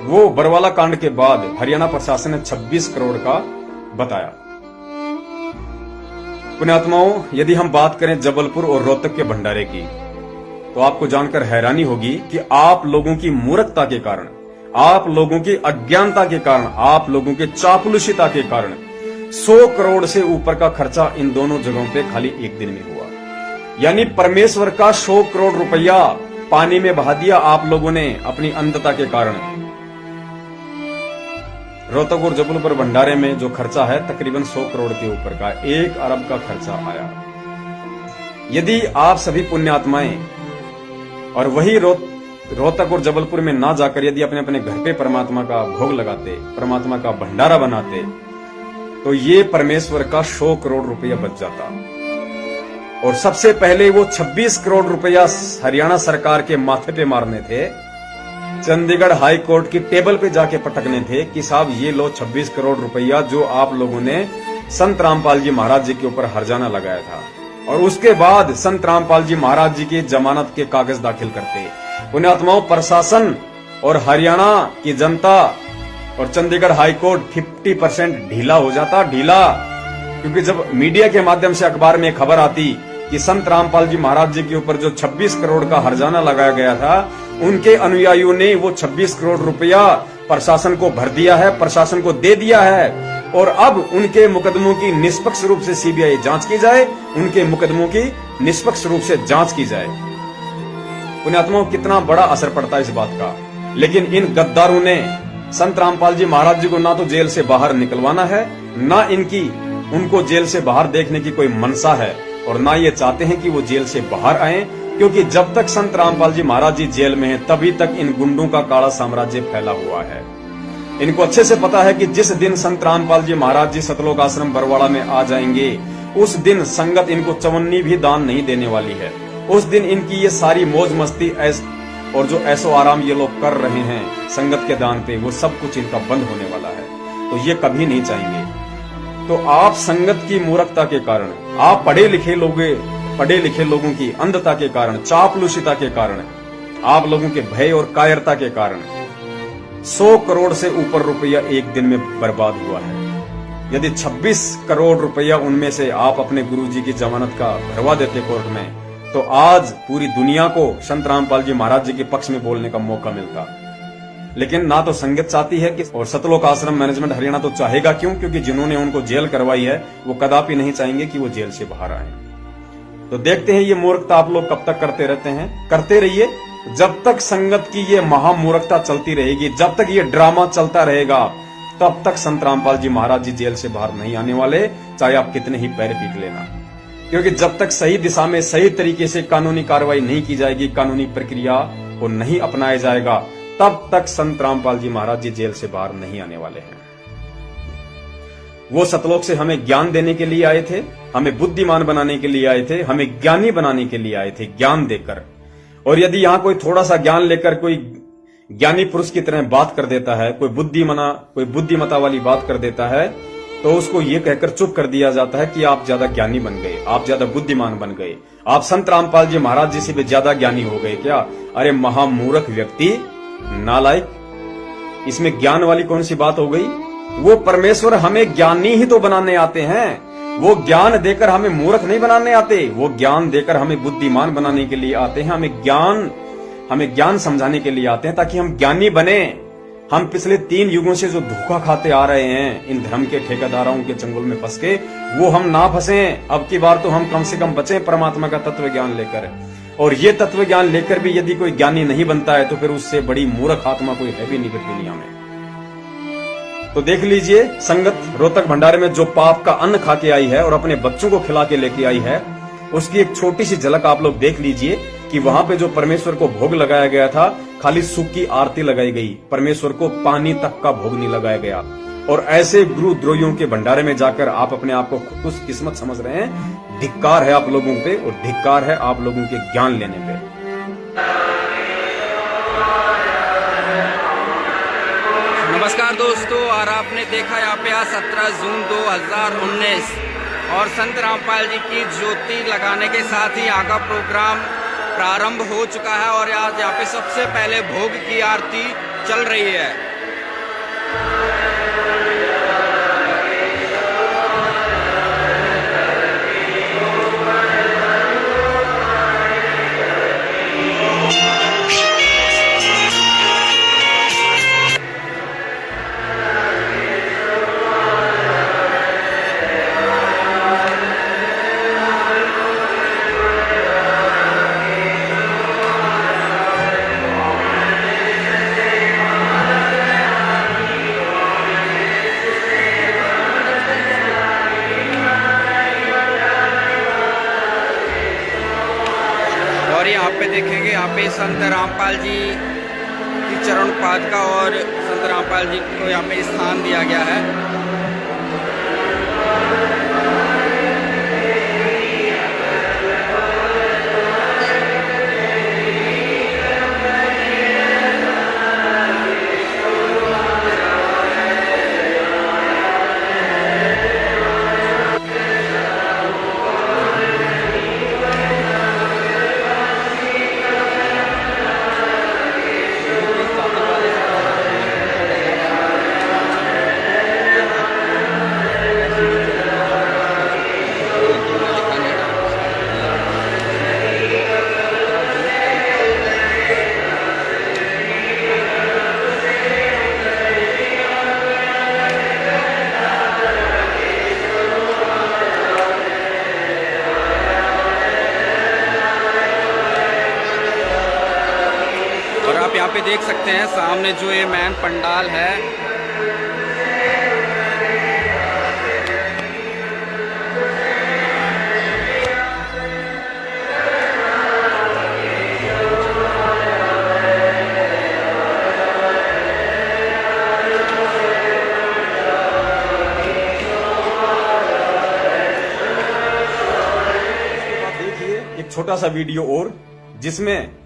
वो बरवाला कांड के बाद हरियाणा प्रशासन ने 26 करोड़ का बताया। पुण्यात्माओं, यदि हम बात करें जबलपुर और रोहतक के भंडारे की, तो आपको जानकर हैरानी होगी कि आप लोगों की मूर्खता के कारण, आप लोगों की अज्ञानता के कारण, आप लोगों के चापलूसिता के कारण 100 करोड़ से ऊपर का खर्चा इन दोनों जगहों पे खाली एक दिन में हुआ। यानी परमेश्वर का 100 करोड़ रुपया पानी में बहा दिया आप लोगों ने अपनी अंधता के कारण। रोहतक और जबलपुर भंडारे में जो खर्चा है तकरीबन 100 करोड़ के ऊपर का, 1 अरब का खर्चा आया। यदि आप सभी पुण्यात्माएं और वही रोहतक और जबलपुर में ना जाकर यदि अपने अपने घर पे परमात्मा का भोग लगाते, परमात्मा का भंडारा बनाते, तो ये परमेश्वर का 100 करोड़ रुपया बच जाता। और सबसे पहले वो 26 करोड़ रुपया हरियाणा सरकार के माथे पे मारने थे, चंडीगढ़ हाई कोर्ट की टेबल पे जाके पटकने थे कि साहब ये लो 26 करोड़ रुपया जो आप लोगों ने संत रामपाल जी महाराज जी के ऊपर हर्जाना लगाया था, और उसके बाद संत रामपाल जी महाराज जी की जमानत के कागज दाखिल करते। पुण्यात्माओं, प्रशासन और हरियाणा की जनता और चंडीगढ़ हाई कोर्ट 50% ढीला हो जाता, ढीला, क्योंकि जब मीडिया के माध्यम से अखबार में खबर आती कि संत रामपाल जी महाराज जी के ऊपर जो 26 करोड़ का हर्जाना लगाया गया था, उनके अनुयायियों ने वो 26 करोड़ रुपया प्रशासन को भर दिया है, प्रशासन को दे दिया है, और अब उनके मुकदमों की निष्पक्ष रूप से सीबीआई जांच की जाए, उनके मुकदमों की निष्पक्ष रूप से जांच की जाए। पुण्यात्माओं, कितना बड़ा असर पड़ता है इस बात का। लेकिन इन गद्दारों ने संत रामपाल जी महाराज जी को ना तो जेल से बाहर निकलवाना है, ना उनको जेल से बाहर देखने की कोई मनसा है, और ना ये चाहते हैं कि वो जेल से बाहर आए, क्योंकि जब तक संत रामपाल जी महाराज जी जेल में हैं तभी तक इन गुंडों का काला साम्राज्य फैला हुआ है। इनको अच्छे से पता है कि जिस दिन संत रामपाल जी महाराज जी सतलोक आश्रम बरवाड़ा में आ जाएंगे, उस दिन संगत इनको चवन्नी भी दान नहीं देने वाली है। उस दिन इनकी ये सारी मौज मस्ती और जो ऐसो आराम ये लोग कर रहे हैं संगत के दान पे, वो सब कुछ इनका बंद होने वाला है। तो ये कभी नहीं चाहेंगे। तो आप संगत की मूर्खता के कारण, आप पढ़े लिखे लोगों की अंधता के कारण, चापलूसिता के कारण, आप लोगों के भय और कायरता के कारण 100 करोड़ से ऊपर रुपया एक दिन में बर्बाद हुआ है। यदि 26 करोड़ रुपया उनमें से आप अपने गुरुजी की जमानत का भरवा देते कोर्ट में, तो आज पूरी दुनिया को संत रामपाल जी महाराज जी के पक्ष में बोलने का मौका मिलता। लेकिन ना तो संगत चाहती है कि, और सतलोक आश्रम मैनेजमेंट हरियाणा तो चाहेगा क्यों, क्योंकि जिन्होंने उनको जेल करवाई है वो कदापि नहीं चाहेंगे कि वो जेल से बाहर आए। तो देखते हैं ये मूर्खता आप लोग कब तक करते रहते हैं। करते रहिए, जब तक संगत की ये महामूर्खता चलती रहेगी, जब तक ये ड्रामा चलता रहेगा, तब तक संत रामपाल जी महाराज जी जेल से बाहर नहीं आने वाले, चाहे आप कितने ही पैर पीट लेना। क्योंकि जब तक सही दिशा में सही तरीके से कानूनी कार्रवाई नहीं की जाएगी, कानूनी प्रक्रिया को नहीं अपनाया जाएगा, तब तक संत रामपाल जी महाराज जी जेल से बाहर नहीं आने वाले हैं। वो सतलोक से हमें ज्ञान देने के लिए आए थे, हमें बुद्धिमान बनाने के लिए आए थे, हमें ज्ञानी बनाने के लिए आए थे, ज्ञान देकर। और यदि यहां कोई थोड़ा सा ज्ञान लेकर कोई ज्ञानी पुरुष की तरह बात कर देता है, कोई बुद्धिमता वाली बात कर देता है, तो उसको ये कहकर चुप कर दिया जाता है कि आप ज्यादा ज्ञानी बन गए, आप ज्यादा बुद्धिमान बन गए, आप संत रामपाल जी महाराज जी से भी ज्यादा ज्ञानी हो गए क्या? अरे महामूर्ख व्यक्ति, नालायक, इसमें ज्ञान वाली कौन सी बात हो गई? वो परमेश्वर हमें ज्ञानी ही तो बनाने आते हैं, वो ज्ञान देकर हमें मूर्ख नहीं बनाने आते, वो ज्ञान देकर हमें बुद्धिमान बनाने के लिए आते हैं, हमें ज्ञान समझाने के लिए आते हैं ताकि हम ज्ञानी बने। हम पिछले 3 युगों से जो धोखा खाते आ रहे हैं इन धर्म के ठेकेदारों के चंगुल में फंस के, वो हम ना फंसे। अब की बार तो हम कम से कम बचें परमात्मा का तत्व ज्ञान लेकर। और ये तत्व ज्ञान लेकर भी यदि कोई ज्ञानी नहीं बनता है तो फिर उससे बड़ी मूर्ख आत्मा कोई है भी नहीं दुनिया में। तो देख लीजिए, संगत रोहतक भंडारे में जो पाप का अन्न खा के आई है और अपने बच्चों को खिला के लेके आई है, उसकी एक छोटी सी झलक आप लोग देख लीजिए कि वहां पे जो परमेश्वर को भोग लगाया गया था, खाली सूखी आरती लगाई गई, परमेश्वर को पानी तक का भोग नहीं लगाया गया। और ऐसे गुरु द्रोहियों के भंडारे में जाकर आप अपने आप को खुशकिस्मत समझ रहे हैं। धिक्कार है आप लोगों पे, और धिक्कार है आप लोगों के ज्ञान लेने पे। नमस्कार दोस्तों, और आपने देखा यहाँ पे आज 17 जून 2019 और संत रामपाल जी की ज्योति लगाने के साथ ही यहाँ का प्रोग्राम प्रारंभ हो चुका है। और आज यहाँ पे सबसे पहले भोग की आरती चल रही है। और यहाँ पे देखेंगे, यहाँ पे संत रामपाल जी की चरण पादुका और संत रामपाल जी को यहाँ पे स्थान दिया गया है। आप यहाँ पे देख सकते हैं सामने जो ये मैन पंडाल है, देखिए एक छोटा सा वीडियो और, जिसमें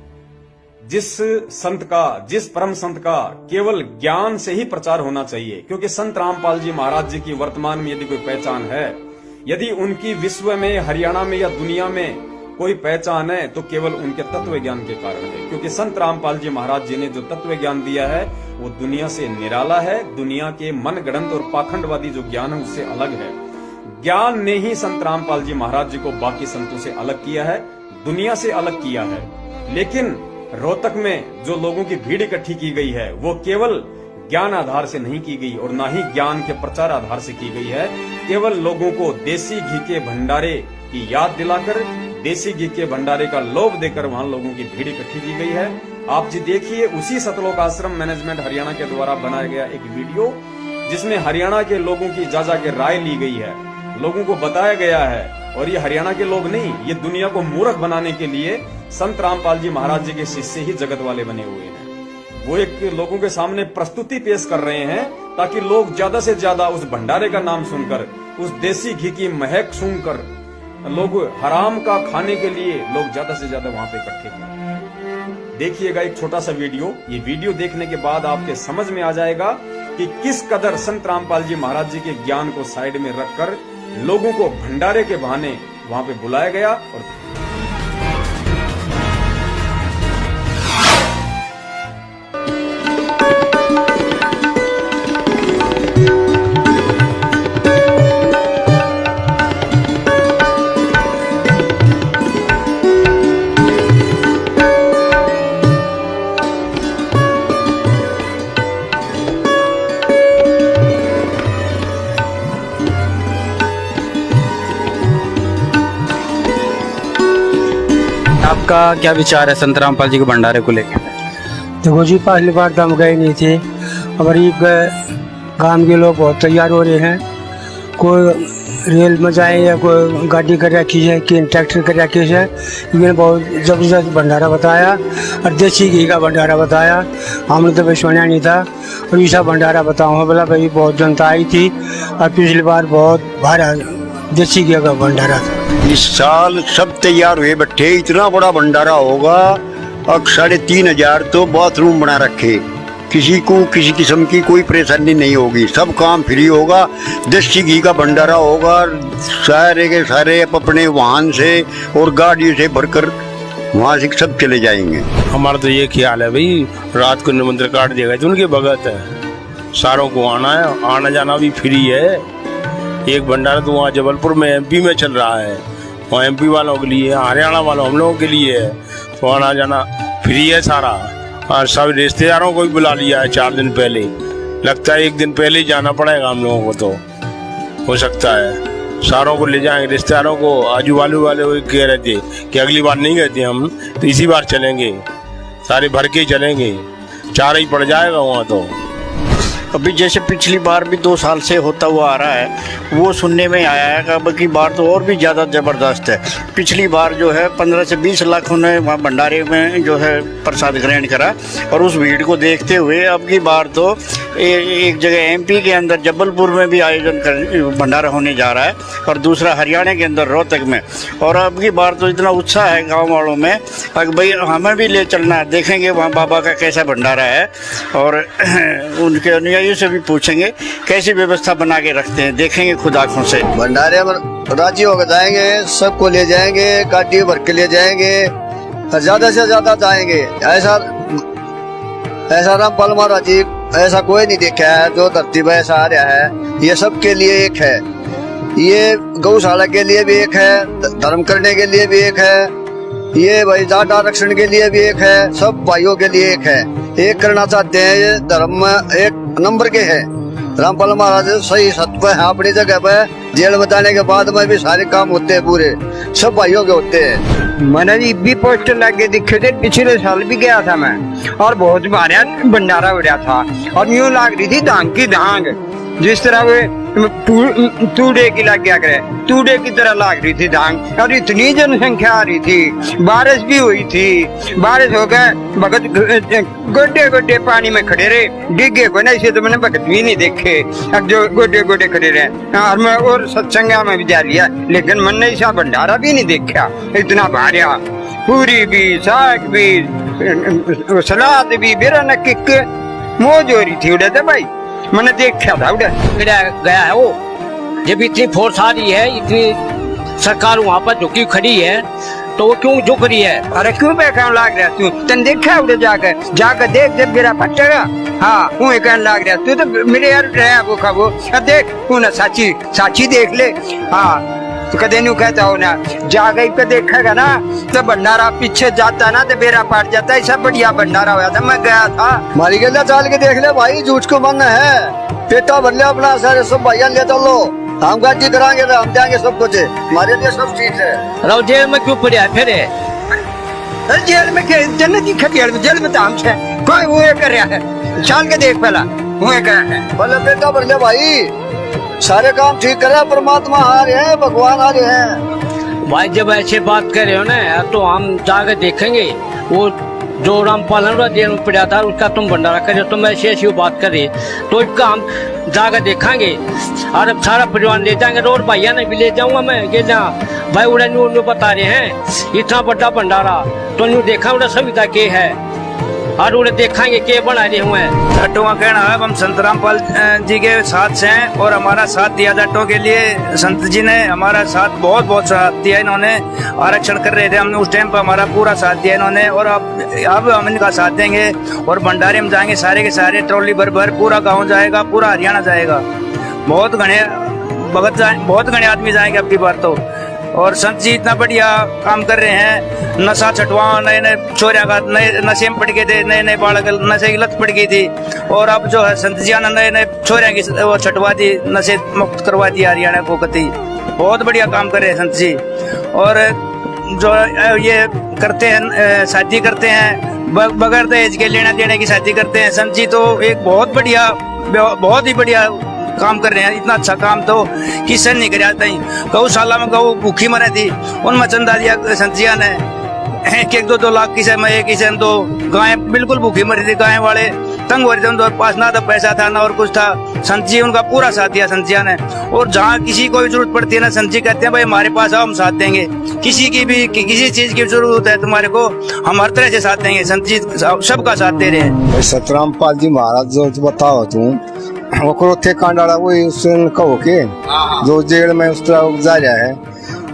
जिस संत का, जिस परम संत का केवल ज्ञान से ही प्रचार होना चाहिए। क्योंकि संत रामपाल जी महाराज जी की वर्तमान में यदि कोई पहचान है, यदि उनकी विश्व में, हरियाणा में या दुनिया में कोई पहचान है, तो केवल उनके तत्व ज्ञान के कारण है। क्योंकि संत रामपाल जी महाराज जी ने जो तत्व ज्ञान दिया है वो दुनिया से निराला है, दुनिया के मनगढ़ंत और पाखंडवादी जो ज्ञान है उससे अलग है। ज्ञान ने ही संत रामपाल जी महाराज जी को बाकी संतों से अलग किया है, दुनिया से अलग किया है। लेकिन रोहतक में जो लोगों की भीड़ इकट्ठी की गई है वो केवल ज्ञान आधार से नहीं की गई और ना ही ज्ञान के प्रचार आधार से की गई है। केवल लोगों को देसी घी के भंडारे की याद दिलाकर, देसी घी के भंडारे का लोभ देकर वहां लोगों की भीड़ इकट्ठी की गई है। आप जी देखिए, उसी सतलोक आश्रम मैनेजमेंट हरियाणा के द्वारा बनाया गया एक वीडियो, जिसमें हरियाणा के लोगों की जा के राय ली गई है, लोगों को बताया गया है। और ये हरियाणा के लोग नहीं, ये दुनिया को मूर्ख बनाने के लिए संत रामपाल जी महाराज जी के शिष्य ही जगत वाले बने हुए हैं। वो एक लोगों के सामने प्रस्तुति पेश कर रहे हैं ताकि लोग ज्यादा से ज्यादा उस भंडारे का नाम सुनकर, उस देसी घी की महक सुनकर लोग हराम का खाने के लिए लोग ज्यादा से ज्यादा वहां पे इकट्ठे हुए। देखिएगा एक छोटा सा वीडियो। ये वीडियो देखने के बाद आपके समझ में आ जाएगा कि किस कदर संत रामपाल जी महाराज जी के ज्ञान को साइड में रखकर लोगों को भंडारे के बहाने वहां पे बुलाया गया। और आपका क्या विचार है संत रामपाल जी के भंडारे को लेकर? देखो जी, पहली बार तो हम गए नहीं थे। अब गांव के लोग बहुत तैयार हो रहे हैं। कोई रेल में जाए या कोई गाड़ी कर रखी है कि ट्रैक्टर कर रखी है। इन्होंने बहुत ज़बरदस्त भंडारा बताया और देसी घी का भंडारा बताया। हमने तो विश्वास नहीं था। और ऐसा भंडारा बताऊँ बोला भाई, बहुत जनता आई थी और पिछली बार बहुत भारा देसी घी का भंडारा था। इस साल सब तैयार हुए बैठे, इतना बड़ा भंडारा होगा। अब 3,500 तो बाथरूम बना रखे। किसी को किसी किस्म की कोई परेशानी नहीं होगी, सब काम फ्री होगा। देसी घी का भंडारा होगा। सारे के सारे अपने वाहन से और गाड़ियों से भरकर वहाँ से सब चले जाएंगे। हमारा तो ये ख्याल है भाई, रात को निमंत्रण कार्ड देगा तो उनके भगत है, सारों को आना है, आना जाना भी फ्री है। एक भंडारा तो वहाँ जबलपुर में MP में चल रहा है, वहाँ MP वालों के लिए, हरियाणा वालों हम लोगों के लिए है, तो आना जाना फ्री है सारा। और सब रिश्तेदारों को भी बुला लिया है 4 दिन पहले। लगता है 1 दिन पहले ही जाना पड़ेगा हम लोगों को, तो हो सकता है सारों को ले जाएंगे। रिश्तेदारों को आजू बाजू वाले वो कह रहे थे कि अगली बार नहीं गए थे हम, तो इसी बार चलेंगे, सारे भर के ही चलेंगे, 4 ही पड़ जाएगा वहाँ। तो अभी जैसे पिछली बार भी 2 साल से होता हुआ आ रहा है, वो सुनने में आया है कि अब की बार तो और भी ज़्यादा ज़बरदस्त है। पिछली बार जो है 15 से 20 लाख उन्होंने वहाँ भंडारे में जो है प्रसाद ग्रहण करा। और उस भीड़ को देखते हुए अब की बार तो एक जगह MP के अंदर जबलपुर में भी आयोजन कर भंडारा होने जा रहा है, और दूसरा हरियाणा के अंदर रोहतक में। और अब की बार तो इतना उत्साह है गाँव वालों में कि भाई हमें भी ले चलना है, देखेंगे वहाँ बाबा का कैसा भंडारा है। और उनके अनुयायियों से भी पूछेंगे कैसी व्यवस्था बना के रखते हैं, देखेंगे खुद आंखों से। भंडारे में राजी होकर जाएंगे, सबको ले जाएंगे, गाड़ी भर के ले जाएंगे, ज्यादा से ज्यादा जाएंगे। ऐसा रामपाल महाराज जी ऐसा कोई नहीं देखा है जो धरती पर ऐसा आ रहा है। ये सबके लिए एक है, ये गौशाला के लिए भी एक है, धर्म करने के लिए भी एक है, ये भाई जाट आरक्षण के लिए भी एक है, सब भाइयों के लिए एक है। एक करना चाहते हैं, ये धर्म में एक नंबर के है। रामपाल महाराज सही सत्य है अपनी जगह पे। जेल में जाने के बाद में भी सारे काम होते हैं, पूरे सब भाइयों के होते हैं। मैंने भी पोस्टर लगे दिखे थे, पिछले साल भी गया था मैं, और बहुत भारा भंडारा हो रहा था। और यूं लाग रही थी धांग की धांग, जिस तरह वे तूड़े की लग गया करे, तूड़े की तरह लाग रही थी धांग। और इतनी जनसंख्या आ रही थी, बारिश भी हुई थी। बारिश हो गए, भगत गोडे गोडे पानी में खड़े रहे, डिगे को ना, इसे तो मैंने भगत भी नहीं देखे। अब जो गोडे गोडे खड़े रहे। और मैं और सत्संग में भी जा लिया, लेकिन मैंने ऐसा भंडारा भी नहीं देखा। इतना भारा, पूरी भी, साग भी, सलाद भी, बेरा न किक मौज हो रही थी। उड़े थे भाई, मैंने देखा था उड़े गया है वो। जब इतनी फोर्स आ रही है, इतनी सरकार वहाँ पर झुकी खड़ी है, तो वो क्यों झुक रही है? अरे क्यों बेकार लाग रहा तू? तन देखा उड़े जाकर देख, जब गिरा फटेगा। हाँ, वो कहने लाग रहा तू तो मेरे यार रहा वो खा वो। अब देख तू ना साची देख ले। हाँ, तो कदे नू कहता हो ना, जा गई का देखेगा ना तो भंडारा पीछे जाता ना तो बेरा पाट जाता। ऐसा बढ़िया भंडारा हुआ था, मैं गया था। मारी गला चाल के देख ले भाई, झूठ को मन है, पेटा भर ले अपना, सारे सब भैया ले चलो, हम गाड़ी कराएंगे तो हम जाएंगे सब कुछ, हमारे लिए सब चीज है। राव जेल में क्यों पड़ा फिर? जेल में जन्नत की खटियाल में, जेल में तो हमसे कोई वो कर रहा है। चाल के देख पहला वो कर रहा है, बोले पेटा भर ले भाई, सारे काम ठीक करे, परमात्मा आ रहे हैं, भगवान आ रहे हैं। भाई जब ऐसे बात कर रहे हो ना, तो हम जाकर देखेंगे। वो जो रामपाल जेल में पड़ा था उसका तुम भंडारा करे, तुम ऐसी ऐसी बात करे तो इसका हम जाकर देखेंगे और अब सारा परिवार ले जाएंगे। और भैया ने भी ले जाऊंगा मैं, ये ना भाई उड़ा न्यू बता रहे हैं इतना बड़ा भंडारा तो न्यू देखा उड़ा सविता के है और उड़े देखेंगे के बना रहे हुए हैं। जाटों का कहना है हम संत रामपाल जी के साथ से हैं और हमारा साथ दिया जाटों के लिए। संत जी ने हमारा साथ बहुत साथ दिया, इन्होंने आरक्षण कर रहे थे, हमने उस टाइम पर हमारा पूरा साथ दिया इन्होंने और अब हम इनका साथ देंगे और भंडारे में जाएंगे सारे के सारे, ट्रॉली भर भर पूरा गाँव जाएगा, पूरा हरियाणा जाएगा, बहुत घने आदमी जाएंगे अब की बार तो। और संत जी इतना बढ़िया काम कर रहे हैं, नशा छटवा, नए नए छोरिया का नए नशे में पड़ गए थे, नए नए बालक नशे की लत पड़ गई थी और अब जो है संत जी ने नए नए छोरिया की वो छटवा दी, नशे मुक्त करवा दिया हरियाणा को कति। बहुत बढ़िया काम कर रहे हैं संत जी। और जो ये करते हैं शादी करते हैं बगैर दहेज के, लेना देने की शादी करते हैं संत जी, तो एक बहुत ही बढ़िया काम कर रहे हैं। इतना अच्छा काम तो किसी ने नहीं कर जाता ही। गौशाला में गौ भूखी मरे थी, उनमें चंदा दिया संत जी ने, 1-2 लाख किसे में, एक किसे में 2 गाय बिल्कुल भूखी मरी थी, गाय वाले तंग हो रहे थे, उनके पास ना तो पैसा था ना और कुछ था। संत जी उनका पूरा साथ दिया संत जी ने। और जहाँ किसी को भी जरूरत पड़ती है ना, संत जी कहते हैं भाई हमारे पास आओ हम साथ देंगे, किसी की भी किसी चीज की जरूरत है तुम्हारे को हम हर तरह से साथ देंगे। संत जी सबका साथ दे रहे हैं। सतरामपाल जी महाराज जो बताओ तू वो थे कांडाड़ा वही उससे कहो के जो जेल में उस तरह जा रहा है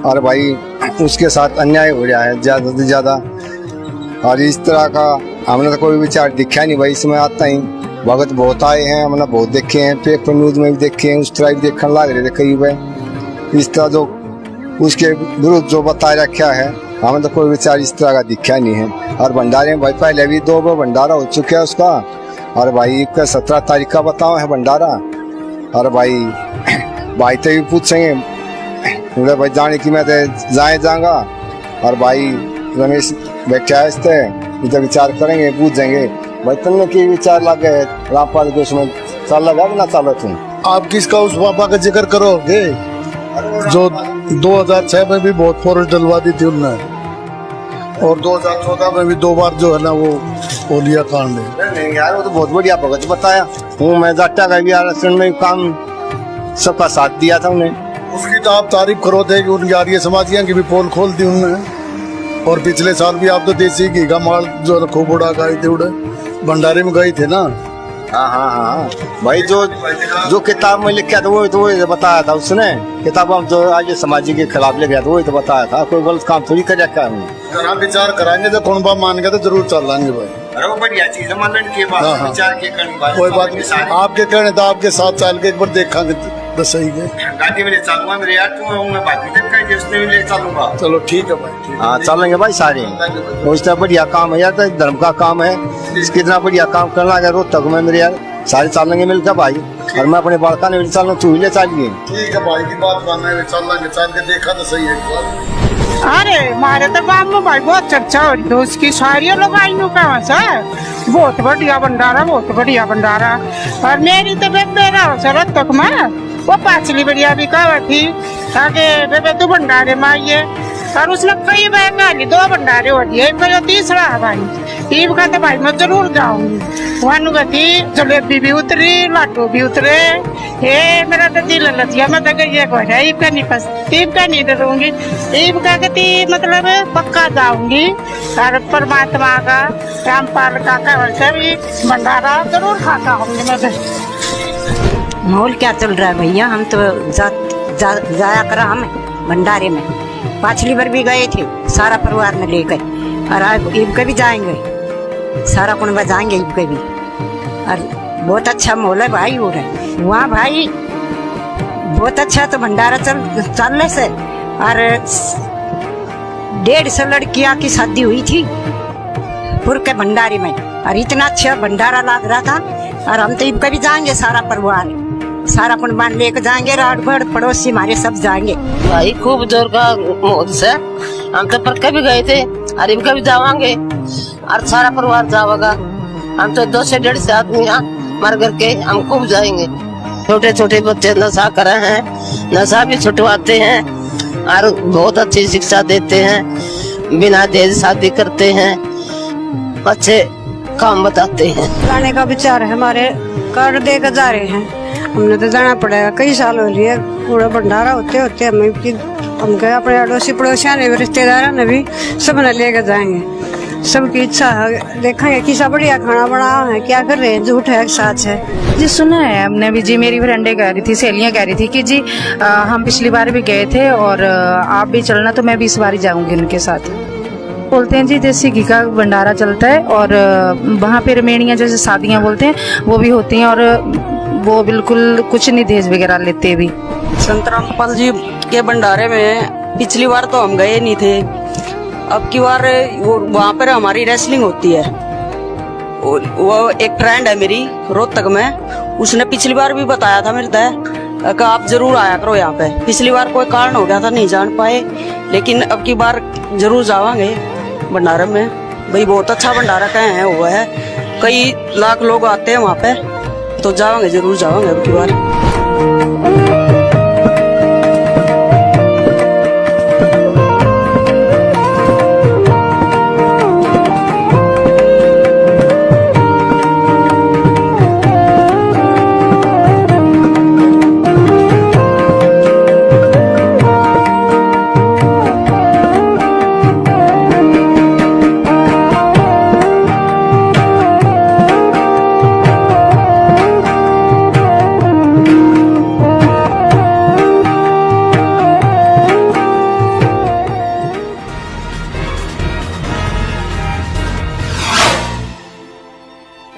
और भाई उसके साथ अन्याय हो रहा है ज्यादा से ज्यादा। और इस तरह का हमने तो कोई विचार दिखा नहीं भाई, इसमें आता ही भगत बहुत आए हैं, हमने बहुत देखे हैं, पेपर न्यूज में भी देखे हैं, उस तरह भी देखने लग रहे थे कई बार। इस तरह जो उसके विरुद्ध जो बता रखा है हमें तो कोई विचार इस तरह का दिखा नहीं है। और भंडारे में भाई पहले भी 2 बार भंडारा हो चुका है उसका, और भाई 17 तारीख का बताओ है भंडारा। और भाई तो भी पूछेंगे भाई जाने की मैं तो जाऊंगा। और भाई रमेश बैठा है इधर विचार करेंगे पूछेंगे भाई तुमने की विचार लगे रामपाल के उसमें चल लगा ना चलो तुम। आप किसका उस पापा का जिक्र करोगे जो 2006 में भी बहुत फौरन डलवा दी थी उन्होंने और 2014 में भी 2 बार जो है ना वो ओलिया कांड नहीं यार वो तो बहुत बढ़िया भगत बताया हूँ मैं जाटा का भी आरक्षण में काम सबका साथ दिया था उन्हें। उसकी तो आप तारीफ करो थे कि उनकी आर्य समाजियां की भी पोल खोल दी उन्होंने। और पिछले साल भी आप तो देसी घी का माल जो खूब उड़ा गए थे उड़े भंडारे में गए थे ना। हाँ भाई जो किताब में लिखा था वही तो बताया था उसने। किताब हम जो आज समाजी के खिलाफ लिख गया था वही तो बताया था, कोई गलत काम थोड़ी कर रखा है। अगर आप विचार कराएंगे तो कौन बात मान गया तो जरूर चल लेंगे भाई। अरे वो बढ़िया चीज है मानने के बाद विचार के करने कोई बात नहीं, आपके कहने तो आपके साथ चल के एक बार देखेंगे तो सही है। गाड़ी में ले चलूंगा मेरे यार तू मैं बाकी तक का जिसने भी ले चलूंगा। चलो ठीक है भाई। हाँ चलेंगे भाई सारे, उस तरह बढ़िया काम है यार, तो धर्म का काम है, कितना बढ़िया काम करना है रोहतक में मेरे यार, सारे चलेंगे मिलकर भाई। और मैं अपने बालका ने चलना तू ही ले चलिए। ठीक है भाई की बात मानने चल लेंगे, चल के देखा तो सही है। अरे हमारे तो गाँव में भाई बहुत चर्चा हो रही थी उसकी, सारी लोग आई नु कहाँ से, बहुत बढ़िया भंडारा, बहुत बढ़िया भंडारा। और मेरी तो बेटा शरद तक में वो पाचली बढ़िया भी कहा थी आगे बेबे तू भंडारे में आइए। और उसने कई बार गाली 2 भंडारे हो दिए, इनका 3रा है भाई। ईब का तो भाई मैं जरूर जाऊंगी वहाँ कहती, जलेबी भी उतरी, लाडू भी उतरे। हे मेरा तो दिल लतिया, मैं तो ये कह रहा ईब का नहीं फंस, ईब का नहीं डरूंगी, ईब का कहती मतलब पक्का जाऊंगी। और परमात्मा का रामपाल का वैसे भी भंडारा जरूर खाता होंगे मैं। माहौल क्या चल रहा है भैया, हम तो जाया करा हम भंडारे में, पाछली बार भी गए थे सारा परिवार में लेकर, और आज ईब के भी जाएंगे, सारा कुनबा जाएंगे ईब के भी। और बहुत अच्छा माहौल है भाई हो रहा है वहाँ भाई, बहुत अच्छा। तो भंडारा चलने से और 150 लड़कियां की शादी हुई थी पुर के भंडारे में, और इतना अच्छा भंडारा लग रहा था। और हम तो ईब के भी जाएंगे, सारा परिवार सारा कुनबान लेकर जाएंगे, रात भर पड़ोसी हमारे सब जाएंगे भाई। खूब जोर का मौज से हम तो पर कभी गए थे, अरे कभी जावांगे और सारा परिवार जाएगा। हम तो 2 से 1.5 आदमी मर करके हम खूब जाएंगे। छोटे छोटे बच्चे नशा करे हैं, नशा भी छुटवाते हैं और बहुत अच्छी शिक्षा देते हैं, बिना दहेज शादी करते हैं। अच्छे काम बताते हैं। लाने का विचार है, हमारे कार्ड देकर जा रहे हैं, हमने तो जाना पड़ेगा। कई साल हो लिए पूरा भंडारा होते होते हम गए अपने अड़ोसी पड़ोसिया ने भी रिश्तेदारों ने भी सब ने लेकर जाएंगे। सबकी इच्छा है, देखेंगे किसा बढ़िया खाना बना है, क्या कर रहे हैं, झूठ है सच है। जी सुना है हमने भी जी, मेरी फ्रेंडें कह रही थी, सहेलियां कह रही थी कि जी हम पिछली बार भी गए थे और आप भी चलना, तो मैं भी इस बार ही जाऊंगी उनके साथ। बोलते हैं जी देसी घी का भंडारा चलता है और वहाँ पे रमेणियाँ जैसे शादियाँ बोलते हैं वो भी होती हैं और वो बिल्कुल कुछ नहीं दहेज वगैरह लेते भी। संत रामपाल जी के भंडारे में पिछली बार तो हम गए नहीं थे, अब की बार वहाँ पर हमारी रेसलिंग होती है। वो एक फ्रेंड है मेरी रोहतक में, उसने पिछली बार भी बताया था मेरे तय कि आप जरूर आया करो यहाँ पे। पिछली बार कोई कारण हो गया था, नहीं जान पाए, लेकिन अब की बार जरूर जावांगे भंडारे में। भाई बहुत अच्छा भंडारा कहे हैं हुआ है, कई लाख लोग आते हैं वहाँ पे, तो जावांगे, जरूर जावांगे अब की बार।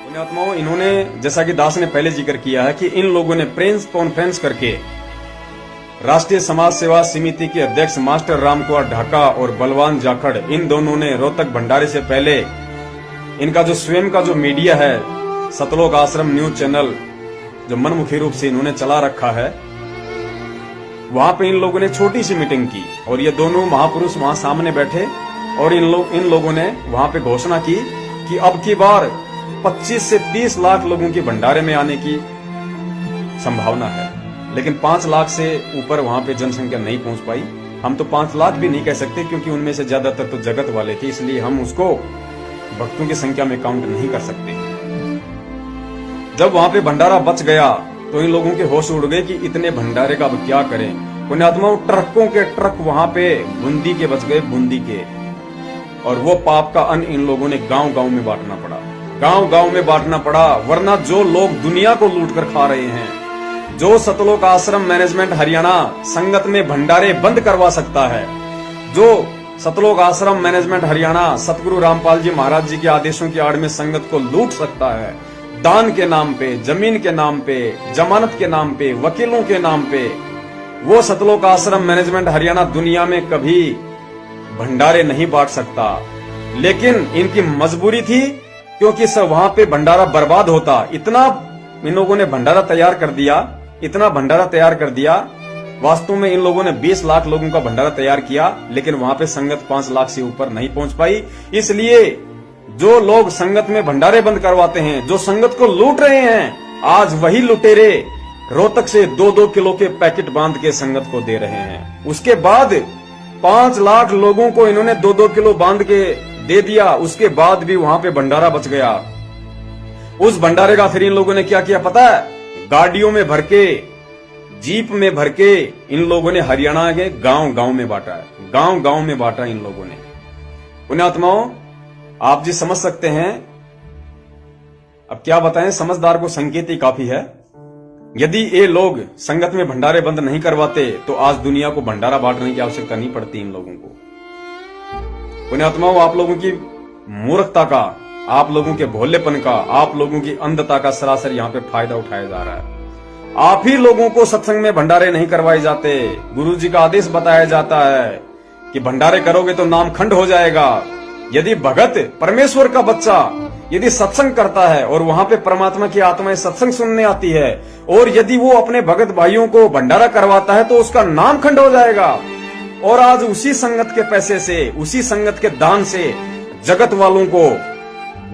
पुण्यात्माओं, इन्होंने जैसा कि दास ने पहले जिक्र किया है कि इन लोगों ने प्रेस कॉन्फ्रेंस करके राष्ट्रीय समाज सेवा समिति के अध्यक्ष मास्टर राम कुमार ढाका और बलवान जाखड़, इन दोनों ने रोहतक भंडारे से पहले इनका जो स्वयं का जो मीडिया है सतलोक आश्रम न्यूज चैनल, जो मनमुखी रूप से इन्होंने चला रखा है, वहां पे इन लोगों ने छोटी सी मीटिंग की और ये दोनों महापुरुष वहां सामने बैठे और इन लोगों ने वहां पे घोषणा की कि अब की बार 25 से 30 लाख लोगों के भंडारे में आने की संभावना है, लेकिन 5 लाख से ऊपर वहां पे जनसंख्या नहीं पहुंच पाई। हम तो 5 लाख भी नहीं कह सकते क्योंकि उनमें से ज्यादातर तो जगत वाले थे, इसलिए हम उसको भक्तों की संख्या में काउंट नहीं कर सकते। जब वहां पे भंडारा बच गया तो इन लोगों के होश उड़ गए कि इतने भंडारे का अब क्या करें। पुण्यात्माओं, ट्रकों के ट्रक वहां पे बूंदी के बच गए, बूंदी के, और वो पाप का अन्न इन लोगों ने गांव गांव में बांटना पड़ा, गांव गांव में बांटना पड़ा। वरना जो लोग दुनिया को लूट कर खा रहे हैं, जो सतलोक आश्रम मैनेजमेंट हरियाणा संगत में भंडारे बंद करवा सकता है, जो सतलोक आश्रम मैनेजमेंट हरियाणा सतगुरु रामपाल जी महाराज जी के आदेशों की आड़ में संगत को लूट सकता है, दान के नाम पे, जमीन के नाम पे, जमानत के नाम पे, वकीलों के नाम पे, वो सतलोक आश्रम मैनेजमेंट हरियाणा दुनिया में कभी भंडारे नहीं बांट सकता। लेकिन इनकी मजबूरी थी, क्योंकि सब वहां पे भंडारा बर्बाद होता। इतना इन लोगों ने भंडारा तैयार कर दिया, इतना भंडारा तैयार कर दिया। वास्तव में इन लोगों ने 20 लाख लोगों का भंडारा तैयार किया, लेकिन वहां पे संगत 5 लाख से ऊपर नहीं पहुंच पाई। इसलिए जो लोग संगत में भंडारे बंद करवाते हैं, जो संगत को लूट रहे हैं, आज वही लुटेरे रोहतक से 2-2 किलो के पैकेट बांध के संगत को दे रहे हैं। उसके बाद 5 लाख लोगों को इन्होंने 2-2 किलो बांध के दे दिया। उसके बाद भी वहां पे भंडारा बच गया। उस भंडारे का फिर इन लोगों ने क्या किया पता है? गाड़ियों में भर के, जीप में भर के इन लोगों ने हरियाणा के गांव गांव में बांटा है, गांव गांव में बांटा इन लोगों ने। पुण्यात्माओं, आप जी समझ सकते हैं, अब क्या बताएं, समझदार को संकेत ही काफी है। यदि ये लोग संगत में भंडारे बंद नहीं करवाते तो आज दुनिया को भंडारा बांटने की आवश्यकता नहीं पड़ती इन लोगों को। पुण्यात्माओं, आप लोगों की मूर्खता का, आप लोगों के भोलेपन का, आप लोगों की अंधता का सरासर यहाँ पे फायदा उठाया जा रहा है। आप ही लोगों को सत्संग में भंडारे नहीं करवाए जाते। गुरु जी का आदेश बताया जाता है कि भंडारे करोगे तो नाम खंड हो जाएगा। यदि भगत, परमेश्वर का बच्चा यदि सत्संग करता है और वहां पे परमात्मा की आत्माएं सत्संग सुनने आती है, और यदि वो अपने भगत भाइयों को भंडारा करवाता है तो उसका नाम खंड हो जाएगा। और आज उसी संगत के पैसे से, उसी संगत के दान से जगत वालों को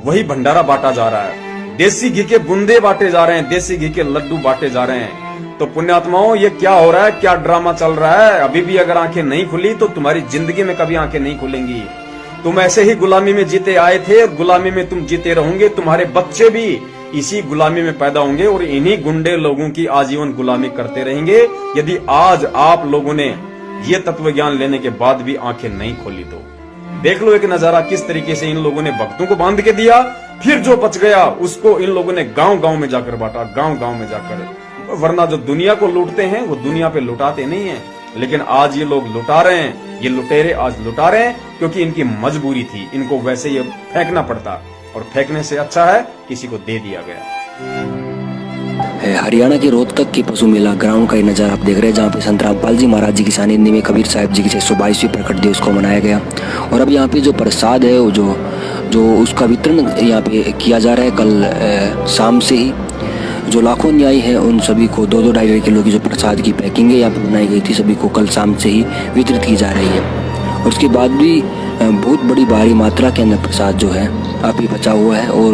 वही भंडारा बांटा जा रहा है। देसी घी के बूंदे बांटे जा रहे हैं, देसी घी के लड्डू बांटे जा रहे हैं। तो पुण्यात्माओं, ये क्या हो रहा है, क्या ड्रामा चल रहा है? अभी भी अगर आंखें नहीं खुली तो तुम्हारी जिंदगी में कभी आंखें नहीं खुलेंगी। तुम ऐसे ही गुलामी में जीते आए थे और गुलामी में तुम जीते रहोगे। तुम्हारे बच्चे भी इसी गुलामी में पैदा होंगे और इन्हीं गुंडे लोगों की आजीवन गुलामी करते रहेंगे यदि आज आप लोगों ने ये तत्व ज्ञान लेने के बाद भी आंखें नहीं खोली तो। देख लो एक नजारा किस तरीके से इन लोगों ने भक्तों को बांध के दिया, फिर जो बच गया उसको इन लोगों ने गांव गांव में जाकर बांटा, गांव गांव में जाकर। वरना जो दुनिया को लूटते हैं वो दुनिया पे लुटाते नहीं है, लेकिन आज ये लोग लुटा रहे हैं। ये लुटेरे आज लुटा रहे हैं क्योंकि इनकी मजबूरी थी, इनको वैसे ही फेंकना पड़ता और फेंकने से अच्छा है किसी को दे दिया गया। हरियाणा के रोहतक के पशु मेला ग्राउंड का ये नज़ारा आप देख रहे हैं, जहाँ पे संत रामपाल जी महाराज जी की सानिध्य में कबीर साहिब जी की 622वीं प्रकट दिवस को मनाया गया। और अब यहाँ पे जो प्रसाद है वो जो उसका वितरण यहाँ पे किया जा रहा है। कल शाम से ही जो लाखों न्यायी हैं उन सभी को 2-2 ढाई किलो की जो प्रसाद की पैकिंग है यहाँ पे बनाई गई थी, सभी को कल शाम से ही वितरित की जा रही है। और उसके बाद भी बहुत बड़ी भारी मात्रा के अंदर प्रसाद जो है अभी बचा हुआ है और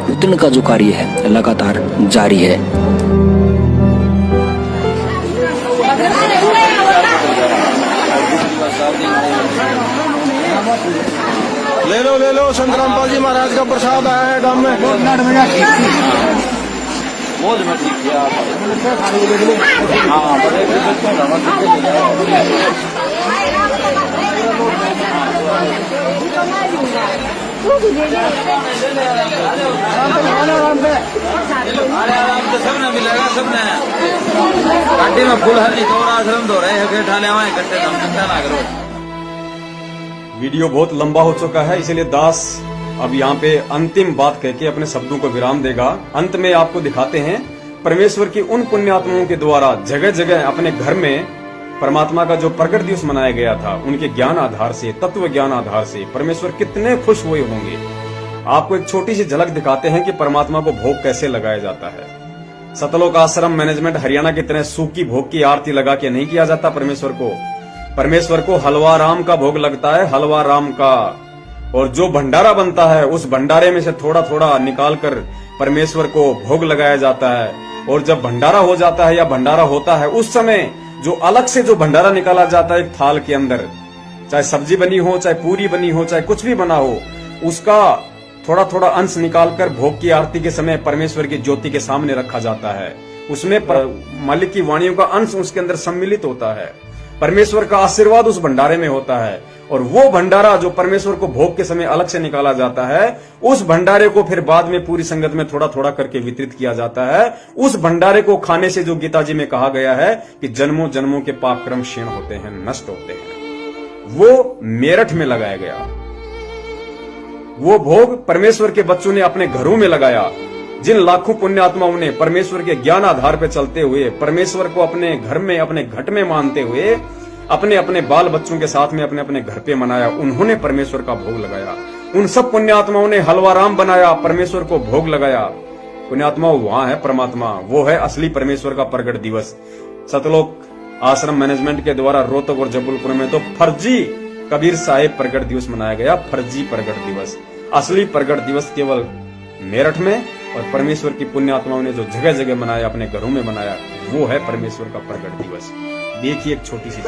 वितरण का जो कार्य है लगातार जारी है। ले लो संत रामपाल जी महाराज का प्रसाद आया है गांव में। सबने मिलेगा, सबने गाड़ी में फुल हरी तो आश्रम धो रहे हैं, ठाले हमारे कट्टे दम चिंता ना करो। वीडियो बहुत लंबा हो चुका है, इसलिए दास अब यहाँ पे अंतिम बात कह के अपने शब्दों को विराम देगा। अंत में आपको दिखाते हैं परमेश्वर की उन पुण्यात्माओं के द्वारा जगह जगह अपने घर में परमात्मा का जो प्रकट दिवस मनाया गया था, उनके ज्ञान आधार से, तत्व ज्ञान आधार से परमेश्वर कितने खुश हुए होंगे। आपको एक छोटी सी झलक दिखाते हैं कि परमात्मा को भोग कैसे लगाया जाता है। सतलोक आश्रम मैनेजमेंट हरियाणा की तरह सूखी भोग की आरती लगा के नहीं किया जाता परमेश्वर को। परमेश्वर को हलवा राम का भोग लगता है, हलवा राम का। और जो भंडारा बनता है उस भंडारे में से थोड़ा थोड़ा निकाल कर परमेश्वर को भोग लगाया जाता है। और जब भंडारा हो जाता है या भंडारा होता है उस समय जो अलग से जो भंडारा निकाला जाता है एक थाल के अंदर, चाहे सब्जी बनी हो, चाहे पूरी बनी हो, चाहे कुछ भी बना हो, उसका थोड़ा थोड़ा अंश निकालकर भोग की आरती के समय परमेश्वर की ज्योति के सामने रखा जाता है। उसमें मालिक की वाणियों का अंश उसके अंदर सम्मिलित होता है, परमेश्वर का आशीर्वाद उस भंडारे में होता है। और वो भंडारा जो परमेश्वर को भोग के समय अलग से निकाला जाता है, उस भंडारे को फिर बाद में पूरी संगत में थोड़ा थोड़ा करके वितरित किया जाता है। उस भंडारे को खाने से जो गीता जी में कहा गया है कि जन्मों जन्मों के पाप कर्म क्षीण होते हैं, नष्ट होते हैं, वो मेरठ में लगाया गया। वो भोग परमेश्वर के बच्चों ने अपने घरों में लगाया। जिन लाखों पुण्यात्माओं ने परमेश्वर के ज्ञान आधार पर चलते हुए, परमेश्वर को अपने घर में, अपने घट में मानते हुए, अपने अपने बाल बच्चों के साथ में अपने अपने घर पे मनाया, उन्होंने परमेश्वर का भोग लगाया। उन सब पुण्यात्माओं ने हलवा राम बनाया, परमेश्वर को भोग लगाया। पुण्यात्माओं वहां है परमात्मा, वो है असली परमेश्वर का प्रकट दिवस। सतलोक आश्रम मैनेजमेंट के द्वारा रोहतक और जबलपुर में तो फर्जी कबीर साहिब प्रकट दिवस मनाया गया, फर्जी प्रकट दिवस। असली प्रकट दिवस केवल मेरठ में, और परमेश्वर की पुण्यात्माओं ने जो जगह जगह मनाया, अपने घरों में मनाया, वो है परमेश्वर का प्रकट दिवस। देखिए एक छोटी सी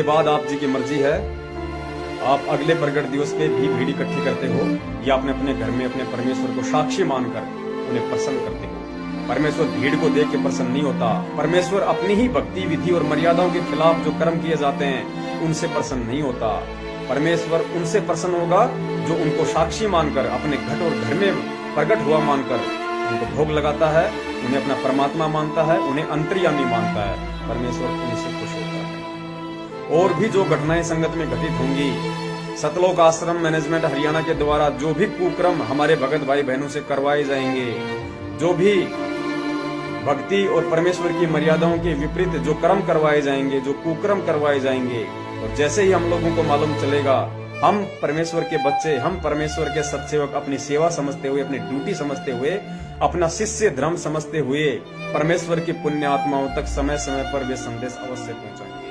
बाद आप जी की मर्जी है, आप अगले प्रगट दिवस पे भी भीड़ इकट्ठी करते हो या अपने अपने घर में अपने परमेश्वर को साक्षी मानकर उन्हें प्रसन्न करते हो। परमेश्वर भीड़ को देख के प्रसन्न नहीं होता। परमेश्वर अपनी ही भक्ति विधि और मर्यादाओं के खिलाफ जो कर्म किए जाते हैं उनसे प्रसन्न नहीं होता। परमेश्वर उनसे प्रसन्न होगा जो उनको साक्षी मानकर, अपने घट और घर में प्रकट हुआ मानकर उनको भोग लगाता है, उन्हें अपना परमात्मा मानता है, उन्हें अंतर्यामी मानता है। परमेश्वर उनसे खुश होता है। और भी जो घटनाएं संगत में घटित होंगी, सतलोक आश्रम मैनेजमेंट हरियाणा के द्वारा जो भी कुक्रम हमारे भगत भाई बहनों से करवाए जाएंगे, जो भी भक्ति और परमेश्वर की मर्यादाओं के विपरीत जो कर्म करवाए जाएंगे, जो कुक्रम करवाए जाएंगे, और जैसे ही हम लोगों को मालूम चलेगा, हम परमेश्वर के बच्चे, हम परमेश्वर के सत्सेवक अपनी सेवा समझते हुए, अपनी ड्यूटी समझते हुए, अपना शिष्य धर्म समझते हुए परमेश्वर की पुण्य आत्माओं तक समय समय पर वे संदेश अवश्य पहुंचाएंगे।